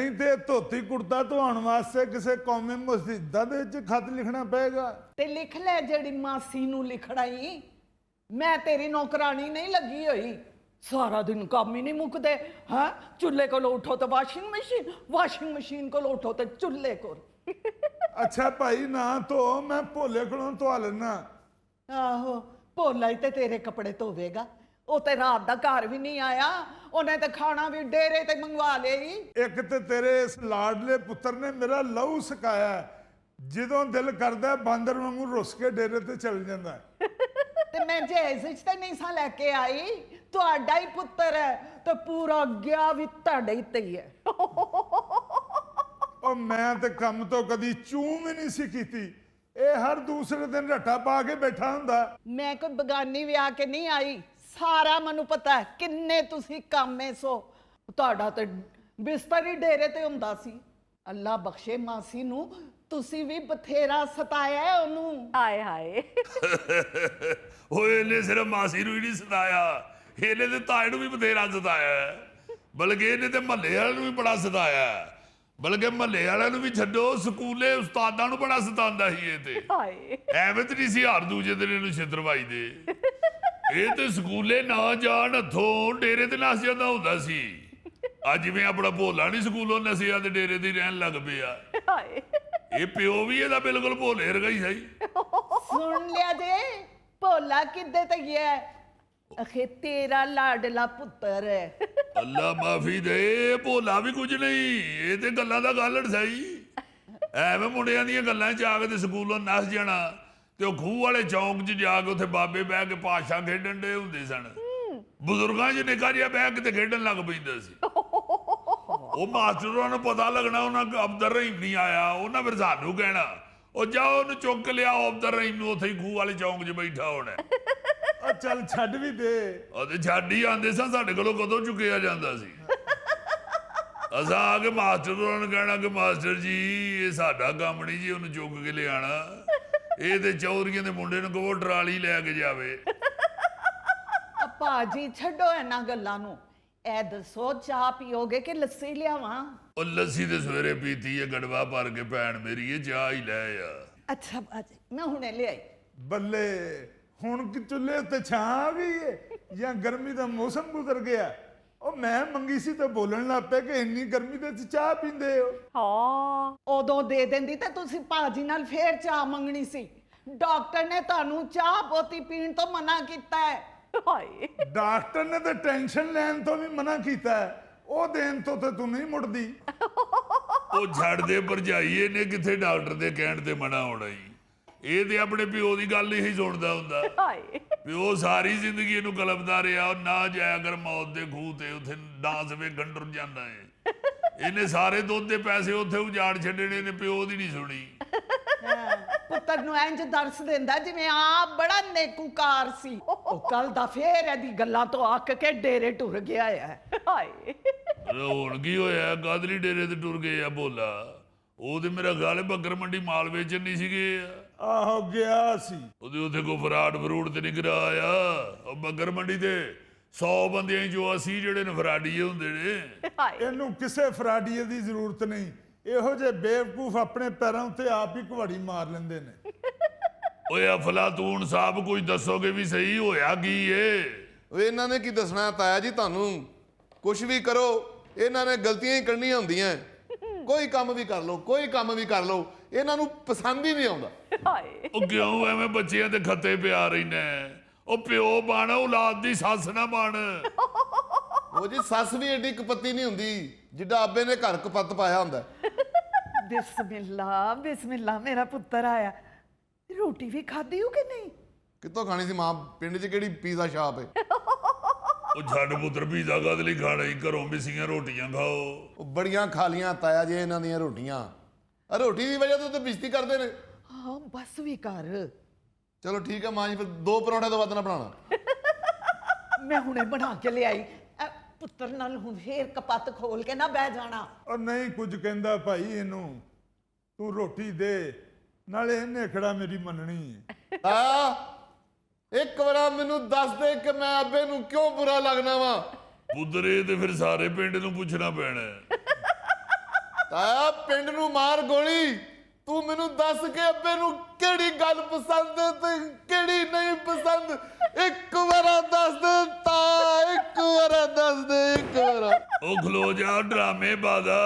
नहीं तो धोती कुर्ता धोने वास्ते किसी कौमी मस्जिदा दे विच खत लिखना पेगा। ते लिख ले जेड़ी मासी नू लिखना ही। मैं तेरी नौकरानी नहीं लगी हुई। सारा दिन काम ही नहीं मुकते। हाँ, चूल्हे को उठो तो वाशिंग मशीन को उठो तो चूल्हे को। अच्छा भाई ना तो मैं भोले को धो लेना। आहो, भोला ही ते तेरे कपड़े धोवेगा। वो तो रात का घर भी नहीं आया, उन्हें तो खाना भी डेरे ते मंगवा ले। एक तो तेरे इस लाडले पुत्र ने मेरा लहू सकाया, जदों दिल करदा बांदर वांगू रुस के डेरे ते चल जांदा है। ते मैं जहेज च ते नहीं सा लेके आई, तुहाडा ही पुत्र है तो पूरा गया भी तुहाडे ही ते ही है। और मैं तो कम तो कदी चूं भी नहीं सी कीती, ये हर दूसरे दिन रट्टा पा के बैठा हुंदा। मैं कोई बगानी विआह के नहीं आई, सारा मनु पता है किन्ने तुसी कामे सो। तुहाडा ते बिस्तर ही डेरे ते हुंदा सी। अल्लाह बख्शे मासी नू, तुसी भी बथेरा सताया है ओनू। हाय हाय। ओए इन्हें सिर्फ मासी नू ही नहीं सताया, इन्हें ते ताए नू भी बथेरा सताया है। बल्कि इन्हें ते महल्ले वाले नू भी बड़ा सताया है। बल्कि महल्ले वाले नू भी छड्डो, स्कूले उस्तादां नू बड़ा सतांदा ही ये ते। एवें ते नहीं सी हर दूजे दिन इहनू छितरवाई दे। ਇਹ ਤੇ ਸਕੂਲੇ ਨਾ ਜਾਣ ਹੱਥੋਂ ਡੇਰੇ ਤੇ ਨਸ ਜਾਂਦਾ ਹੁੰਦਾ ਸੀ। ਅੱਜ ਜਿਵੇਂ ਆਪਣਾ ਭੋਲਾ ਨਹੀਂ ਸਕੂਲੋਂ ਨਸਿਆ ਤੇ ਡੇਰੇ ਤੇ ਰਹਿਣ ਲੱਗ ਪਿਆ। ਇਹ ਪਿਓ ਵੀ ਇਹਦਾ ਬਿਲਕੁਲ ਭੋਲੇ ਵਰਗਾ ਹੀ ਸਹੀ। सुन लिया जे, भोला किदे ते गया है? अखे तेरा लाडला पुत्र है। ਅੱਲਾ ਮਾਫੀ ਦੇ, ਭੋਲਾ ਵੀ ਕੁਝ ਨਹੀਂ, ਇਹ ਤੇ ਗੱਲਾਂ ਦਾ ਗਾਲੜ ਸਹੀ। ਐਵੇਂ ਮੁੰਡਿਆਂ ਦੀਆਂ ਗੱਲਾਂ ਚ ਆ ਕੇ ਤੇ ਸਕੂਲੋਂ ਨਸ ਜਾਣਾ ਤੇ ਉਹ ਖੂਹ ਵਾਲੇ ਚੌਂਕ 'ਚ ਜਾ ਕੇ ਉੱਥੇ ਬਾਬੇ ਬਹਿ ਕੇ ਪਾਸ਼ਾ ਖੇਡਣ ਦੇ ਹੁੰਦੇ ਸਨ। ਬਜ਼ੁਰਗਾਂ 'ਚ ਨਿੱਕਾ ਜਿਹਾ ਬਹਿ ਕੇ ਤੇ ਖੇਡਣ ਲੱਗ ਪੈਂਦਾ ਸੀ। ਉਹ ਮਾਸਟਰਾਂ ਨੂੰ ਪਤਾ ਲੱਗਣਾ ਉਹਨਾਂ ਅਬਦਰ ਰਹੀਮ ਨਹੀਂ ਆਇਆ, ਉਹਨਾਂ ਫਿਰ ਸਾਨੂੰ ਕਹਿਣਾ ਉਹ ਜਾਓ ਉਹਨੂੰ ਚੁੱਕ ਲਿਆਓ ਅਬਦਰ ਰਹੀਮ ਨੂੰ, ਉੱਥੇ ਹੀ ਖੂਹ ਵਾਲੇ ਚੌਂਕ 'ਚ ਬੈਠਾ ਹੋਣਾ। ਚੱਲ ਛੱਡ ਵੀ ਦੇ। ਉਹਦੇ ਛੱਡ ਹੀ ਆਉਂਦੇ ਸਾਂ, ਸਾਡੇ ਕੋਲੋਂ ਕਦੋਂ ਚੁੱਕਿਆ ਜਾਂਦਾ ਸੀ। ਅਸਾਂ ਆ ਕੇ ਮਾਸਟਰਾਂ ਨੂੰ ਕਹਿਣਾ ਕਿ ਮਾਸਟਰ ਜੀ ਇਹ ਸਾਡਾ ਕੰਮ ਨਹੀਂ ਜੀ, ਉਹਨੂੰ ਚੁੱਕ ਕੇ ਲਿਆਣਾ। ਇਹ ਤੇ ਚੌਧਰੀਆਂ ਦੇ ਮੁੰਡੇ ਨੂੰ ਕਹੋ ਟਰਾਲੀ ਲੈ ਕੇ ਜਾਵੇ। ਭਾਜੀ ਛੱਡੋ ਇਹਨਾਂ ਗੱਲਾਂ ਨੂੰ, ਇਹ ਦੱਸੋ ਚਾਹ ਪੀਓਗੇ ਕਿ ਲੱਸੀ ਲਿਆਵਾਂ? ਉਹ ਲੱਸੀ ਤੇ ਸਵੇਰੇ ਪੀਤੀ ਹੈ ਗੜਵਾ ਭਰ ਕੇ ਭੈਣ ਮੇਰੀ, ਇਹ ਚਾਹ ਹੀ ਲੈ ਆ। ਅੱਛਾ ਭਾਜੀ, ਮੈਂ ਹੁਣੇ ਲਿਆਈ। ਬੱਲੇ, ਹੁਣ ਕਿ ਚੁੱਲ੍ਹੇ ਉੱਤੇ ਛਾਂ ਆ ਗਈ ਹੈ ਜਾਂ ਗਰਮੀ ਦਾ ਮੌਸਮ ਗੁਜ਼ਰ ਗਿਆ? ਉਹ ਮੈਂ ਮੰਗੀ ਸੀ ਤਾਂ ਬੋਲਣ ਲੱਗ ਪਏ ਕਿ ਇੰਨੀ ਗਰਮੀ ਦੇ ਵਿੱਚ ਚਾਹ ਪੀਂਦੇ ਹੋ। ਹਾਂ, ਉਦੋਂ ਦੇ ਦਿੰਦੀ ਤੇ ਤੁਸੀਂ ਭਾਜੀ ਨਾਲ ਫੇਰ ਚਾਹ ਮੰਗਣੀ ਸੀ। ਡਾਕਟਰ ਨੇ ਤੁਹਾਨੂੰ ਚਾਹ ਪੋਤੀ ਪੀਣ ਤੋਂ ਮਨਾ ਕੀਤਾ ਹੈ। ਹਾਏ। ਡਾਕਟਰ ਨੇ ਤਾਂ ਟੈਨਸ਼ਨ ਲੈਣ ਤੋਂ ਵੀ ਮਨਾ ਕੀਤਾ ਹੈ, ਉਹ ਦੇਣ ਤੋਂ ਤੇ ਤੂੰ ਨਹੀਂ ਮੁੜਦੀ। ਉਹ ਛੱਡ ਦੇ ਭਰਜਾਈ, ਇਹਨੇ ਕਿੱਥੇ ਡਾਕਟਰ ਦੇ ਕਹਿਣ ਤੇ ਮਨਾ ਹੋਣਾ ਹੀ। ਇਹ ਤੇ ਆਪਣੇ ਪਿਓ ਦੀ ਗੱਲ ਨਹੀਂ ਸੁਣਦਾ ਹੁੰਦਾ। ਹਾਏ। ਪਿਓ ਸਾਰੀ ਜ਼ਿੰਦਗੀ ਇਹਨੂੰ ਕਲਪਦਾ ਰਿਹਾ, ਉਹ ਨਾ ਜਾਇਆ ਕਰ ਮੌਤ ਦੇ ਖੂਹ ਤੇ, ਉੱਥੇ ਡਾਂਸ ਵੇ ਗੰਡਰ ਜਾਂਦਾ ਹੈ। ਇਹਨੇ ਸਾਰੇ ਦੁੱਧ ਦੇ ਪੈਸੇ ਉੱਥੇ ਉਜਾੜ ਛੱਡਣੇ ਨੇ, ਪਿਓ ਦੀ ਨਹੀਂ ਸੁਣੀ। ਪੁੱਤਰ ਨੂੰ ਇੰਜ ਦਰਸ ਦਿੰਦਾ ਜਿਵੇਂ ਆਪ ਬੜਾ ਨੇਕੂਕਾਰ ਸੀ। ਉਹ ਕੱਲ ਦਾ ਫੇਰ ਇਹਦੀ ਗੱਲਾਂ ਤੋਂ ਅੱਕ ਕੇ ਡੇਰੇ ਟੁਰ ਗਿਆ ਹੈ। ਹਾਏ। ਹੁਣ ਕੀ ਹੋਇਆ, ਕਾਦਲੀ ਡੇਰੇ ਤੇ ਟੁਰ ਗਏ ਆ ਭੋਲਾ? ਉਹ ਤੇ ਮੇਰਾ ਖਿਆਲ ਹੈ ਬੱਕਰ ਮੰਡੀ ਮਾਲ ਵੇਚਣ ਨਹੀਂ ਸੀਗੇ। ਆਹੋ ਗਿਆ ਸੀ। ਉਹਦੇ ਉੱਥੇ ਕੋਈ ਫਰਾਡ ਫਰੂਡ ਤੇ ਨਹੀਂ ਕਰਾਇਆ। ਉਹ ਬੱਕਰ ਮੰਡੀ ਤੇ 100 ਬੰਦਿਆਂ ਚੋਂ 80 ਜਿਹੜੇ ਨੇ ਫਰਾਡੀਏ ਹੁੰਦੇ ਨੇ। ਹਾਏ। ਇਹਨੂੰ ਕਿਸੇ ਫਰਾਡੀਏ ਦੀ ਜ਼ਰੂਰਤ ਨਹੀਂ, ਇਹੋ ਜਿਹੇ ਬੇਵਕੂਫ ਆਪਣੇ ਪੈਰਾਂ ਉੱਤੇ ਆਪ ਹੀ ਕੁਹਾੜੀ ਮਾਰ ਲੈਂਦੇ ਨੇ। ਓਏ ਅਫਲਾਤੂਨ ਸਾਹਿਬ ਕੁਝ ਦੱਸੋਗੇ ਵੀ ਸਹੀ, ਹੋਇਆ ਕੀ ਏ? ਓਏ ਇਹਨਾਂ ਨੇ ਕੀ ਦੱਸਣਾ ਤਾਇਆ ਜੀ ਤੁਹਾਨੂੰ, ਕੁਝ ਵੀ ਕਰੋ ਇਹਨਾਂ ਨੇ ਗਲਤੀਆਂ ਹੀ ਕਰਨੀਆਂ ਹੁੰਦੀਆਂ। ਕੋਈ ਕੰਮ ਵੀ ਕਰ ਲਓ, ਕੋਈ ਕੰਮ ਵੀ ਕਰ ਲਓ, ਇਹਨਾਂ ਨੂੰ ਪਸੰਦ ਹੀ ਨਹੀਂ ਆਉਂਦਾ। ਹਾਏ। ਉਹ ਕਿਉਂ ਐਵੇਂ ਬੱਚਿਆਂ ਦੇ ਖੱਤੇ ਪਿਆ ਰਹਿਣਾ? ਉਹ ਪਿਓ ਬਣ, ਔਲਾਦ ਦੀ ਸੱਸ ਨਾ ਬਣ। ਉਹ ਜੀ ਸੱਸ ਵੀ ਏਡੀ ਕਪੱਤੀ ਨਹੀਂ ਹੁੰਦੀ ਜਿੱਡਾ ਆਬੇ ਨੇ ਘਰ ਕਪੱਤ ਪਾਇਆ ਹੁੰਦਾ। ਬਿਸਮਿल्ला ਬਿਸਮਿल्ला, ਮੇਰਾ ਪੁੱਤਰ ਆਇਆ। ਰੋਟੀ ਵੀ ਖਾਧੀ ਹੋ ਕਿ ਨਹੀਂ? ਕਿੱਥੋਂ ਖਾਣੀ ਸੀ ਮਾਂ, ਪਿੰਡ 'ਚ ਕਿਹੜੀ ਪੀਜ਼ਾ ਸ਼ਾਪ ਹੈ? ਉਹ ਛੱਡ ਪੁੱਤਰ, ਪੀਜ਼ਾ ਕਾਹਦੇ ਲਈ ਖਾਣਾ ਹੀ, ਘਰੋਂ ਮਿਸੀਆਂ ਰੋਟੀਆਂ ਖਾਓ। ਉਹ ਬੜੀਆਂ ਖਾ ਲੀਆਂ ਤਾਇਆ ਜੀ ਇਹਨਾਂ ਦੀਆਂ ਰੋਟੀਆਂ, ਰੋਟੀ ਦੀ ਵਜ੍ਹਾ ਤੋਂ ਤਾਂ ਬੇਇੱਜ਼ਤੀ ਕਰਦੇ ਨੇ। ਹਾਂ ਬਸ ਵੀ ਕਰ। ਚਲੋ ਠੀਕ ਹੈ ਮਾਂ ਜੀ, ਫਿਰ 2 ਪਰੌਂਠੇ ਤੋਂ ਵੱਧ ਨਾ ਬਣਾਉਣਾ। ਮੈਂ ਹੁਣੇ ਬਣਾ ਕੇ ਲਿਆਈ। ਪੁੱਤਰ ਨਾਲ ਹੁਣ ਫੇਰ ਕਪੱਤ ਖੋਲ ਕੇ ਨਾ ਬਹਿ ਜਾਣਾ। ਉਹ ਨਹੀਂ ਕੁਝ ਕਹਿੰਦਾ ਭਾਈ ਇਹਨੂੰ, ਤੂੰ ਰੋਟੀ ਦੇ, ਨਾਲੇ ਇਹਨੇ ਖੜਾ ਮੇਰੀ ਮੰਨਣੀ ਹੈ। ਇੱਕ ਵਾਰ ਮੈਨੂੰ ਦੱਸ ਦੇ ਕਿ ਮੈਂ ਆਬੇ ਨੂੰ ਕਿਉਂ ਬੁਰਾ ਲੱਗਣਾ ਵਾ। ਪੁੱਤਰੇ ਤੇ ਫਿਰ ਸਾਰੇ ਪਿੰਡ ਨੂੰ ਪੁੱਛਣਾ ਪੈਣਾ। ਤਾਇਆ ਪਿੰਡ ਨੂੰ ਮਾਰ ਗੋਲੀ, ਤੂੰ ਮੈਨੂੰ ਦੱਸ ਕੇ ਅੱਬੇ ਨੂੰ ਕਿਹੜੀ ਗੱਲ ਪਸੰਦ ਤੇ ਕਿਹੜੀ ਨਹੀਂ ਪਸੰਦ, ਇੱਕ ਵਾਰ ਦੱਸ ਦੇ ਤਾ, ਇੱਕ ਵਾਰ ਦੱਸ ਦੇ, ਇੱਕ ਵਾਰ। ਉਹ ਖਲੋ ਜਾ ਡਰਾਮੇ ਬਾਦਾ,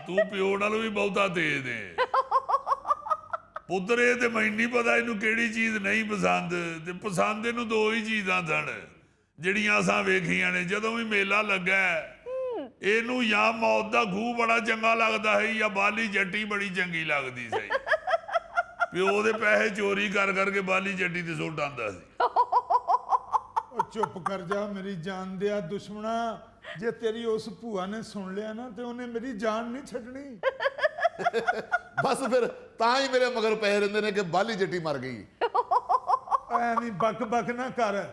ਤੂੰ ਪਿਓ ਨਾਲੋਂ ਵੀ ਬਹੁਤਾ ਤੇਜ਼ ਏ। ਪੁੱਤਰ ਇਹ ਤੇ ਮੈਨੂੰ ਨਹੀਂ ਪਤਾ ਇਹਨੂੰ ਕਿਹੜੀ ਚੀਜ਼ ਨਹੀਂ ਪਸੰਦ, ਤੇ ਪਸੰਦ ਇਹਨੂੰ ਦੋ ਹੀ ਚੀਜ਼ਾਂ ਸਨ ਜਿਹੜੀਆਂ ਅਸਾਂ ਵੇਖੀਆਂ ਨੇ। ਜਦੋਂ ਵੀ ਮੇਲਾ ਲੱਗਾ ਇਹਨੂੰ ਜਾਂ ਮੌਤ ਦਾ ਖੂਹ ਬੜਾ ਚੰਗਾ ਲੱਗਦਾ ਹੈ ਜਾਂ ਬਾਲੀ ਜੱਟੀ ਬੜੀ ਚੰਗੀ ਲੱਗਦੀ ਸੀ। ਪਿਓ ਦੇ ਪੈਸੇ ਚੋਰੀ ਕਰ ਕਰਕੇ ਬਾਲੀ ਜੱਟੀ ਤੇ ਸੁੱਟ ਆਂਦਾ ਸੀ। ਉਹ ਚੁੱਪ ਕਰ ਜਾ ਮੇਰੀ ਜਾਨ ਦਿਆ ਦੁਸ਼ਮਣਾ, ਜੇ ਤੇਰੀ ਉਸ ਭੂਆ ਨੇ ਸੁਣ ਲਿਆ ਨਾ ਤੇ ਉਹਨੇ ਮੇਰੀ ਜਾਨ ਨਹੀਂ ਛੱਡਣੀ। ਬਸ ਫਿਰ ਤਾਂ ਹੀ ਮੇਰੇ ਮਗਰ ਪਏ ਰਹਿੰਦੇ ਨੇ ਕਿ ਬਾਲੀ ਜੱਟੀ ਮਰ ਗਈ। ਐਵੇਂ ਬਕ ਬਕ ਨਾ ਕਰ,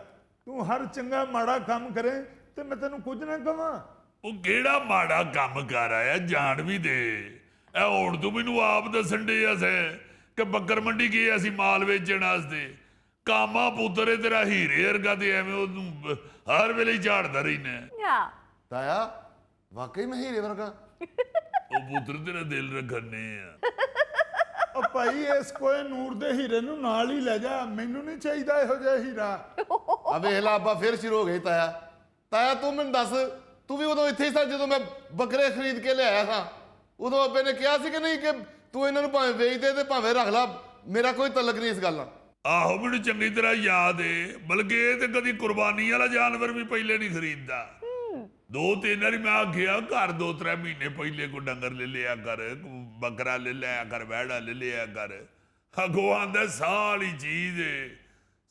ਤੂੰ ਹਰ ਚੰਗਾ ਮਾੜਾ ਕੰਮ ਕਰੇ ਤੇ ਮੈਂ ਤੈਨੂੰ ਕੁਝ ਨਾ ਕਵਾਂ। ਉਹ ਕਿਹੜਾ ਮਾੜਾ ਕੰਮ ਕਰ ਆਇਆ, ਜਾਣ ਵੀ ਦੇ। ਇਹ ਹੁਣ ਤੂੰ ਮੈਨੂੰ ਆਪ ਦੱਸਣ ਦੇ ਅਸੇ ਕਿ ਬੱਕਰ ਮੰਡੀ ਗਏ ਅਸੀਂ ਮਾਲ ਵੇਚਣ ਵਾਸਤੇ। ਕਾਮਾ ਪੁੱਤਰ ਏ ਤੇਰਾ ਹੀਰੇ ਵਰਗਾ, ਤੇ ਐਵੇਂ ਉਹਨੂੰ ਹਰ ਵੇਲੇ ਹੀ ਝਾੜਦਾ ਰਹਿਣਾ। Yeah. ਤਾਇਆ ਵਾਕਈ ਮੈਂ ਹੀਰੇ ਵਰਗਾ? ਉਹ ਪੁੱਤਰ ਤੇਰਾ ਦਿਲ ਰੱਖਣੇ ਆ। ਉਹ ਭਾਈ ਇਸ ਕੋਏ ਨੂਰ ਦੇ ਹੀਰੇ ਨੂੰ ਨਾਲ ਹੀ ਲੈ ਜਾ, ਮੈਨੂੰ ਨਹੀਂ ਚਾਹੀਦਾ ਇਹੋ ਜਿਹਾ ਹੀਰਾ। ਆ ਵੇਖ ਲਾ ਅੱਬਾ ਫਿਰ ਸ਼ੁਰੂ ਹੋ ਗਈ। ਤਾਇਆ ਤਾਇਆ ਤੂੰ ਮੈਨੂੰ ਦੱਸ, ਤੂੰ ਵੀ ਉਦੋਂ ਇੱਥੇ ਹੀ ਸੀ ਜਦੋਂ ਮੈਂ ਬੱਕਰੇ ਖਰੀਦ ਕੇ ਲਿਆਇਆ ਸਾਂ? ਉਦੋਂ ਅੱਬੇ ਨੇ ਕਿਹਾ ਸੀ ਕਿ ਨਹੀਂ ਕਿ ਤੂੰ ਇਹਨਾਂ ਨੂੰ ਭਾਵੇਂ ਵੇਚ ਦੇ ਤੇ ਭਾਵੇਂ ਰੱਖ ਲਾ, ਮੇਰਾ ਕੋਈ ਤਲਕ ਨਹੀਂ ਇਸ ਗੱਲ ਨਾਲ। ਆਹੋ ਮੈਨੂੰ ਚੰਗੀ ਤਰ੍ਹਾਂ ਯਾਦ ਏ, ਬਲਕਿ ਇਹ ਤੇ ਕਦੀ ਕੁਰਬਾਨੀ ਵਾਲਾ ਜਾਨਵਰ ਵੀ ਪਹਿਲੇ ਨਹੀਂ ਖਰੀਦਦਾ। ਦੋ ਤਿੰਨ ਵਾਰੀ ਮੈਂ ਆਖਿਆ ਘਰ 2-3 ਮਹੀਨੇ ਪਹਿਲੇ ਕੋ ਡੰਗਰ ਲੈ ਲਿਆ ਕਰ, ਬੱਕਰਾ ਲੈ ਲਿਆ ਕਰ, ਵਹਿੜਾ ਲੈ ਲਿਆ ਕਰ। ਅੱਗੋਂ ਆਂਦਾ ਸਾਲੀ ਚੀਜ਼ ਏ,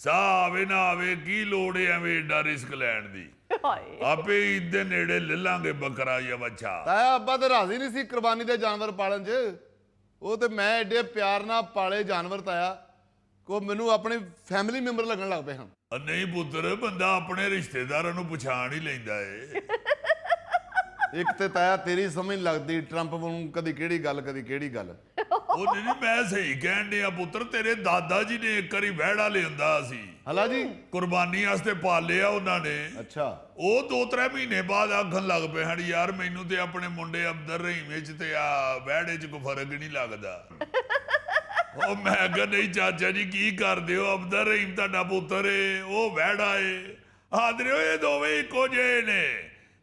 ਸਾਹ ਆਵੇ ਨਾ ਆਵੇ ਕੀ ਲੋੜ ਏ ਐਵੇਂ ਏਡਾ ਰਿਸਕ ਲੈਣ ਦੀ। ਹਾਏ ਆਪੇ ਈਦ ਦੇ ਨੇੜੇ ਲੈ ਲਾਂਗੇ ਬੱਕਰਾ ਜਾਂ ਬੱਚਾ। ਤਾਇਆ ਅੱਬਾ ਤੇ ਰਾਜ਼ੀ ਨਹੀਂ ਸੀ ਕੁਰਬਾਨੀ ਦੇ ਜਾਨਵਰ ਪਾਲਣ 'ਚ। ਉਹ ਤੇ ਮੈਂ ਐਡੇ ਪਿਆਰ ਨਾਲ ਪਾਲੇ ਜਾਨਵਰ ਤਾਇਆ ਕੋ ਮੈਨੂੰ ਆਪਣੇ ਫੈਮਿਲੀ ਮੈਂਬਰ ਲੱਗਣ ਲੱਗ ਪਏ ਹਨ। ਨਹੀਂ ਪੁੱਤਰ, ਬੰਦਾ ਆਪਣੇ ਰਿਸ਼ਤੇਦਾਰਾਂ ਨੂੰ ਪਛਾਣ ਹੀ ਲੈਂਦਾ ਏ। ਇੱਕ ਤੇ ਤਾਇਆ ਤੇਰੀ ਸਮਝ ਲੱਗਦੀ, ਟਰੰਪ ਨੂੰ ਕਦੀ ਕਿਹੜੀ ਗੱਲ ਕਦੀ ਕਿਹੜੀ ਗੱਲ। ਉਹ ਨਹੀਂ ਮੈਂ ਸਹੀ ਕਹਿਣ ਡਿਆ ਪੁੱਤਰ, ਤੇਰੇ ਦਾਦਾ ਜੀ ਨੇ ਇੱਕ ਵਾਰੀ ਵਹਿੜਾ ਲਿਆਂਦਾ ਸੀ, ਹਲਾ ਜੀ? ਕੁਰਬਾਨੀ ਵਾਸਤੇ ਪਾਲਿਆ ਉਹਨਾਂ ਨੇ। ਅੱਛਾ। ਉਹ 2-3 ਮਹੀਨੇ ਬਾਅਦ ਆਖਣ ਲੱਗ ਪਏ ਹਨ, ਯਾਰ ਮੈਨੂੰ ਤੇ ਆਪਣੇ ਮੁੰਡੇ ਅਬਦਰ ਰਹੀਮ ਵਿੱਚ ਤੇ ਆ ਵਹਿੜੇ 'ਚ ਕੋਈ ਫਰਕ ਨਹੀਂ ਲੱਗਦਾ। ਉਹ ਮੈਂ ਕਿਹਾ ਨਹੀਂ ਚਾਚਾ ਜੀ ਕੀ ਕਰਦੇ ਹੋ, ਅਬਦਰ ਰਹੀਮ ਤੁਹਾਡਾ ਪੁੱਤਰ ਏ, ਉਹ ਵਹਿੜਾ ਏ। ਆਦਰਿਓ ਇਹ ਦੋਵੇਂ ਇੱਕੋ ਜਿਹੇ ਨੇ,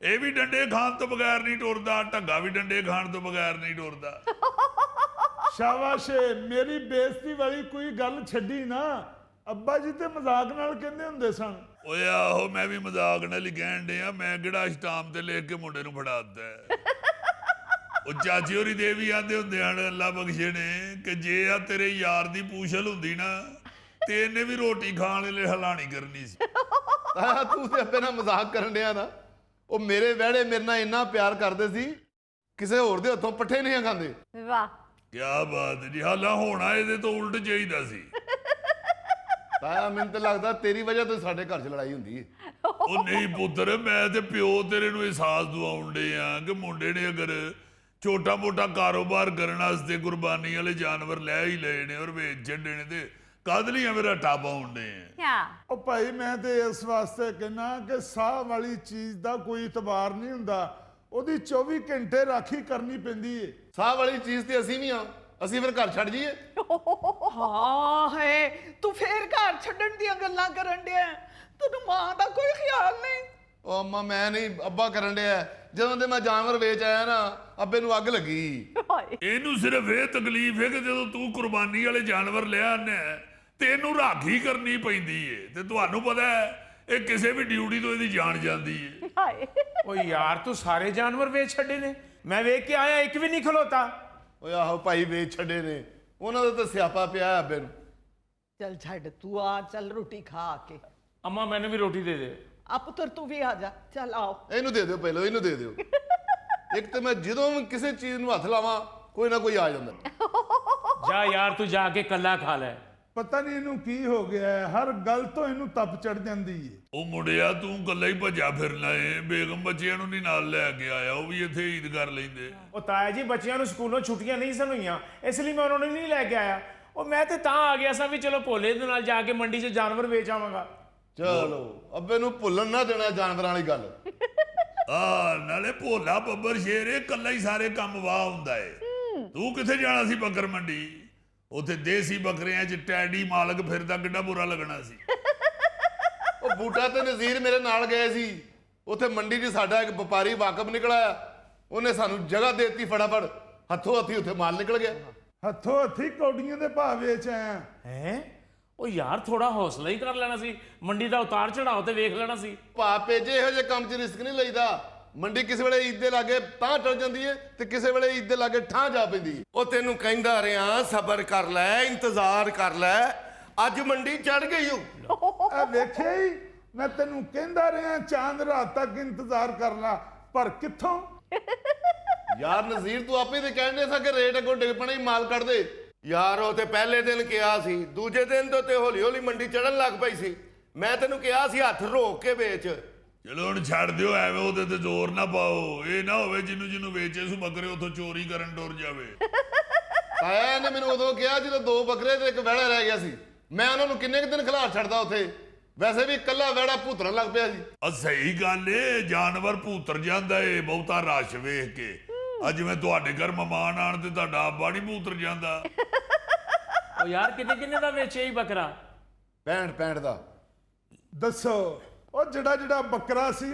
ਇਹ ਵੀ ਡੰਡੇ ਖਾਣ ਤੋਂ ਬਗੈਰ ਨਹੀਂ ਟੁਰਦਾ, ਢੱਗਾ ਵੀ ਡੰਡੇ ਖਾਣ ਤੋਂ ਬਗੈਰ ਨਹੀਂ ਟੁਰਦਾ। ਸ਼ਾਬਾਸ਼ ਏ, ਮੇਰੀ ਬੇਇੱਜ਼ਤੀ ਵਾਲੀ ਕੋਈ ਗੱਲ ਛੱਡੀ ਨਾ। ਅੱਬਾ ਜੀ ਤੇ ਮਜ਼ਾਕ ਨਾਲ ਕਹਿੰਦੇ ਹੁੰਦੇ ਸਨ। ਓਏ ਆਹੋ ਮੈਂ ਵੀ ਮਜ਼ਾਕ ਨਾਲ ਹੀ ਕਹਿਣ ਡਿਆ, ਮੈਂ ਕਿਹੜਾ ਸਟਾਮ ਤੇ ਲਿਖ ਕੇ ਮੁੰਡੇ ਨੂੰ ਫੜਾ ਦਿੱਤਾ। ਉਹ ਚਾਚੀ ਹੋਰੀ ਦੇ ਵੀ ਆਂਦੇ ਹੁੰਦੇ ਹਨ, ਅੱਲਾ ਬਖਸ਼ੇ ਨੇ, ਕਿ ਜੇ ਆ ਤੇਰੇ ਯਾਰ ਦੀ ਪੂਛਲ ਹੁੰਦੀ ਨਾ ਤੇ ਇਹਨੇ ਵੀ ਰੋਟੀ ਖਾਣ ਲਈ ਹਲਾਣੀ ਕਰਨੀ ਸੀ। ਤਾਇਆ ਤੂੰ ਤੇ ਅੱਬੇ ਨਾਲ ਮਜ਼ਾਕ ਕਰਨ ਡਿਆ ਨਾ। ਉਹ ਮੇਰੇ ਵਹਿੜੇ ਮੇਰੇ ਨਾਲ ਇੰਨਾ ਪਿਆਰ ਕਰਦੇ ਸੀ, ਕਿਸੇ ਹੋਰ ਦੇ ਹੱਥੋਂ ਪੱਠੇ ਨਹੀਂ ਖਾਂਦੇ। ਵਾਹ ਕਿਆ ਬਾਤ ਜੀ, ਹਾਲਾ ਹੋਣਾ ਇਹਦੇ ਤੋਂ ਉਲਟ ਚਾਹੀਦਾ ਸੀ। ਤਾਇਆ ਮੈਨੂੰ ਤਾਂ ਲੱਗਦਾ ਤੇਰੀ ਵਜ੍ਹਾ ਤੋਂ ਸਾਡੇ ਘਰ 'ਚ ਲੜਾਈ ਹੁੰਦੀ ਹੈ। ਉਹ ਨਹੀਂ ਪੁੱਤਰ, ਮੈਂ ਤੇ ਪਿਓ ਤੇਰੇ ਨੂੰ ਅਹਿਸਾਸ ਦਿਵਾਉਣ ਡੇ ਆ ਕਿ ਮੁੰਡੇ ਨੇ ਅਗਰ ਛੋਟਾ ਮੋਟਾ ਕਾਰੋਬਾਰ ਕਰਨ ਵਾਸਤੇ ਕੁਰਬਾਨੀ ਵਾਲੇ ਜਾਨਵਰ ਲੈ ਹੀ ਲਏ ਨੇ ਔਰ ਵੇਚ ਛੱਡੇ ਨੇ, ਤੇ ਕਦ ਲਈ ਐਵੇਂ ਰੱਟਾ ਪਾਉਣ ਡੇ ਆ। Yeah. ਉਹ ਭਾਈ ਮੈਂ ਤੇ ਇਸ ਵਾਸਤੇ ਕਹਿਣਾ ਕਿ ਸਾਹ ਵਾਲੀ ਚੀਜ਼ ਦਾ ਕੋਈ ਇਤਬਾਰ ਨਹੀਂ ਹੁੰਦਾ, ਉਹਦੀ 24 ਘੰਟੇ ਰਾਖੀ ਕਰਨੀ ਪੈਂਦੀ ਏ। ਸਾਹ ਵਾਲੀ ਚੀਜ਼ ਤੇ ਅਸੀਂ ਵੀ ਆ, ਅਸੀਂ ਫਿਰ ਘਰ ਛੱਡ ਜਾਈਏ? ਹਾਂ ਹੈ, ਤੂੰ ਫੇਰ ਘਰ ਛੱਡਣ ਦੀਆਂ ਗੱਲਾਂ ਕਰਨ ਡਿਆ, ਤੈਨੂੰ ਮਾਂ ਦਾ ਕੋਈ ਖਿਆਲ ਨਹੀਂ। ਉਹ ਅੰਮਾ ਮੈਂ ਨਹੀਂ, ਅੱਬਾ ਕਰਨ ਡਿਆ। ਜਦੋਂ ਦੇ ਮੈਂ ਜਾਨਵਰ ਵੇਚ ਆਇਆ ਨਾ, ਅੱਬੇ ਨੂੰ ਅੱਗ ਲੱਗੀ। ਹਾਏ ਇਹਨੂੰ ਸਿਰਫ ਇਹ ਤਕਲੀਫ ਹੈ ਕਿ ਜਦੋਂ ਤੂੰ ਕੁਰਬਾਨੀ ਵਾਲੇ ਜਾਨਵਰ ਲਿਆ ਨੇ ਤੇ ਇਹਨੂੰ ਰਾਖੀ ਕਰਨੀ ਪੈਂਦੀ ਏ, ਤੇ ਤੁਹਾਨੂੰ ਪਤਾ ਹੈ ਇਹ ਕਿਸੇ ਵੀ ਡਿਊਟੀ ਤੋਂ ਇਹਦੀ ਜਾਨ ਜਾਂਦੀ ਏ। ਹਾਏ ਓ ਯਾਰ ਤੂੰ ਸਾਰੇ ਜਾਨਵਰ ਵੇਚ ਛੱਡੇ ਨੇ, ਮੈਂ ਵੇਖ ਕੇ ਆਇਆ ਇੱਕ ਵੀ ਨਹੀਂ ਖਲੋਤਾ। ਓਏ ਆਹੋ ਭਾਈ ਵੇਚ ਛੱਡੇ ਨੇ, ਉਹਨਾਂ ਦਾ ਤਾਂ ਸਿਆਪਾ ਪਿਆ ਅੱਬੇ ਨੂੰ। ਚੱਲ ਛੱਡ, ਤੂੰ ਆ, ਚੱਲ ਰੋਟੀ ਖਾ ਕੇ। ਅੰਮਾ ਮੈਨੂੰ ਵੀ ਰੋਟੀ ਦੇ ਦੇ। ਆ ਪੁੱਤਰ ਤੂੰ ਵੀ ਆ ਜਾ, ਚੱਲ ਆਓ। ਇਹਨੂੰ ਦੇ ਦਿਓ ਪਹਿਲਾਂ, ਇਹਨੂੰ ਦੇ ਦਿਓ। ਇੱਕ ਤੇ ਮੈਂ ਜਦੋਂ ਵੀ ਕਿਸੇ ਚੀਜ਼ ਨੂੰ ਹੱਥ ਲਾਵਾਂ ਕੋਈ ਨਾ ਕੋਈ ਆ ਜਾਂਦਾ। ਜਾ ਯਾਰ ਤੂੰ ਜਾ ਕੇ ਕੱਲਾ ਖਾ ਲੈ। ਪਤਾ ਨਹੀਂ ਇਹਨੂੰ ਕੀ ਹੋ ਗਿਆ ਹੈ, ਹਰ ਗੱਲ ਤੋਂ ਇਹਨੂੰ ਤਪ ਚੜ ਜਾਂਦੀ ਏ। ਉਹ ਮੁੰਡਿਆ ਤੂੰ ਇਕੱਲਾ ਹੀ ਭੱਜਾ ਫਿਰਨਾ ਏ, ਬੇਗਮ ਬੱਚਿਆਂ ਨੂੰ ਨਹੀਂ ਨਾਲ ਲੈ ਕੇ ਆਇਆ, ਉਹ ਵੀ ਇੱਥੇ ਈਦ ਕਰ ਲੈਂਦੇ। ਉਹ ਤਾਇਆ ਜੀ ਬੱਚਿਆਂ ਨੂੰ ਸਕੂਲੋਂ ਛੁੱਟੀਆਂ ਨਹੀਂ ਸਨ ਹੋਈਆਂ, ਇਸ ਲਈ ਮੈਂ ਉਹਨਾਂ ਨੂੰ ਨਹੀਂ ਲੈ ਕੇ ਆਇਆ। ਉਹ ਮੈਂ ਤੇ ਤਾਂ ਆ ਗਿਆ ਸਾਂ ਵੀ ਚਲੋ ਭੋਲੇ ਦੇ ਨਾਲ ਜਾ ਕੇ ਮੰਡੀ 'ਚ ਜਾਨਵਰ ਵੇਚ ਆਵਾਂਗਾ। ਚਲੋ ਅੱਬੇ ਨੂੰ ਭੁੱਲਣ ਨਾ ਦੇਣਾ ਜਾਨਵਰਾਂ ਵਾਲੀ ਗੱਲ। ਨਾਲੇ ਭੋਲਾ ਬੱਬਰ ਸ਼ੇਰ ਇਹ ਇਕੱਲਾ ਹੀ ਸਾਰੇ ਕੰਮ ਵਾਹ ਹੁੰਦਾ ਏ। ਤੂੰ ਕਿੱਥੇ ਜਾਣਾ ਸੀ ਬੱਕਰ ਮੰਡੀ? ਉੱਥੇ ਦੇਸੀ ਬੱਕਰਿਆਂ 'ਚ ਟੈਡੀ ਮਾਲਕ ਫਿਰਦਾ, ਕਿੱਡਾ ਬੁਰਾ ਲੱਗਣਾ ਸੀ। ਉਹ ਬੂਟਾ ਤੇ ਨਜ਼ੀਰ ਮੇਰੇ ਨਾਲ ਗਏ ਸੀ ਉੱਥੇ ਮੰਡੀ 'ਚ। ਸਾਡਾ ਇੱਕ ਵਪਾਰੀ ਵਾਕਬ ਨਿਕਲਿਆ, ਉਹਨੇ ਸਾਨੂੰ ਜਗ੍ਹਾ ਦੇ ਦਿੱਤੀ, ਫਟਾਫਟ ਹੱਥੋਂ ਹੱਥੀ ਉੱਥੇ ਮਾਲ ਨਿਕਲ ਗਿਆ। ਹੱਥੋਂ ਹੱਥੀ ਕੌਡੀਆਂ ਦੇ ਭਾਅ ਵੇਚ ਆਇਆ। ਹੈ ਉਹ ਯਾਰ ਥੋੜਾ ਹੌਸਲਾ ਹੀ ਕਰ ਲੈਣਾ ਸੀ, ਮੰਡੀ ਦਾ ਉਤਾਰ ਚੜਾਓ ਤੇ ਵੇਖ ਲੈਣਾ ਸੀ। ਭਾਪੇ ਜੇ ਇਹੋ ਜਿਹੇ ਕੰਮ 'ਚ ਰਿਸਕ ਨਹੀਂ ਲਈਦਾ। ਮੰਡੀ ਕਿਸੇ ਵੇਲੇ ਈਦ ਦੇ ਲਾਗੇ ਤਾਂ ਟਲ ਜਾਂਦੀ ਹੈ ਤੇ ਕਿਸੇ ਵੇਲੇ ਈਦ ਦੇ ਲਾਗੇ ਠਾਂ ਜਾ ਪੈਂਦੀ ਹੈ। ਉਹ ਤੈਨੂੰ ਕਹਿੰਦਾ ਰਿਹਾ ਸਬਰ ਕਰ ਲੈ, ਇੰਤਜ਼ਾਰ ਕਰ ਲੈ, ਅੱਜ ਮੰਡੀ ਚੜ ਗਈ ਓ। ਆ ਵੇਖਿਆ ਹੀ, ਮੈਂ ਤੈਨੂੰ ਕਹਿੰਦਾ ਰਿਹਾ ਚਾਂਦ ਰਾਤ ਤੱਕ ਇੰਤਜ਼ਾਰ ਕਰ ਲਾ, ਪਰ ਕਿੱਥੋਂ। ਯਾਰ ਨਜ਼ੀਰ ਤੂੰ ਆਪੇ ਤੇ ਕਹਿੰਦੇ ਸੀ ਕਿ ਰੇਟ ਅੱਗੋਂ ਡਿੱਗ ਪਣੇ, ਮਾਲ ਕੱਢ ਦੇ। ਯਾਰ ਉਹ ਤੇ ਪਹਿਲੇ ਦਿਨ ਕਿਹਾ ਸੀ, ਦੂਜੇ ਦਿਨ ਤੋਂ ਤੇ ਹੌਲੀ ਹੌਲੀ ਮੰਡੀ ਚੜਨ ਲੱਗ ਪਈ ਸੀ। ਮੈਂ ਤੈਨੂੰ ਕਿਹਾ ਸੀ ਹੱਥ ਰੋਕ ਕੇ ਵੇਚ। ਚਲੋ ਹੁਣ ਛੱਡ ਦਿਓ, ਐਵੇਂ ਉਹਦੇ ਤੇ ਜ਼ੋਰ ਨਾ ਪਾਓ। ਇਹ ਨਾ ਹੋਵੇ ਜਿਹਨੂੰ ਵੇਚੇ ਸੂ ਬੱਕਰੇ ਉੱਥੋਂ ਚੋਰੀ ਕਰਨ ਟੁਰ ਜਾਵੇ। ਤਾਇਆ ਨੇ ਮੈਨੂੰ ਉਦੋਂ ਕਿਹਾ ਜਦੋਂ 2 ਬੱਕਰੇ ਤੇ ਇੱਕ ਵਹਿੜਾ ਰਹਿ ਗਿਆ ਸੀ। ਮੈਂ ਉਹਨਾਂ ਨੂੰ ਕਿੰਨੇ ਕੁ ਦਿਨ ਖਿਲਾ ਛੱਡਦਾ ਉੱਥੇ। ਵੈਸੇ ਵੀ ਇਕੱਲਾ ਵਹਿੜਾ ਭੂਤਰਨ ਲੱਗ ਪਿਆ ਸੀ। ਆ ਸਹੀ ਗੱਲ ਏ, ਜਾਨਵਰ ਭੂਤਰ ਜਾਂਦਾ ਏ ਬਹੁਤਾ ਰਸ਼ ਵੇਖ ਕੇ। ਅੱਜ ਜਿਵੇਂ ਤੁਹਾਡੇ ਘਰ ਮਹਿਮਾਨ ਆਣ ਤੇ ਤੁਹਾਡਾ ਆਬਾ ਨਹੀਂ ਭੂਤਰ ਜਾਂਦਾ। ਉਹ ਯਾਰ ਕਿੰਨੇ ਦਾ ਵੇਚਿਆ ਹੀ ਬੱਕਰਾ? 65 ਦਾ। ਦੱਸੋ, ਉਹ ਜਿਹੜਾ ਬੱਕਰਾ ਸੀ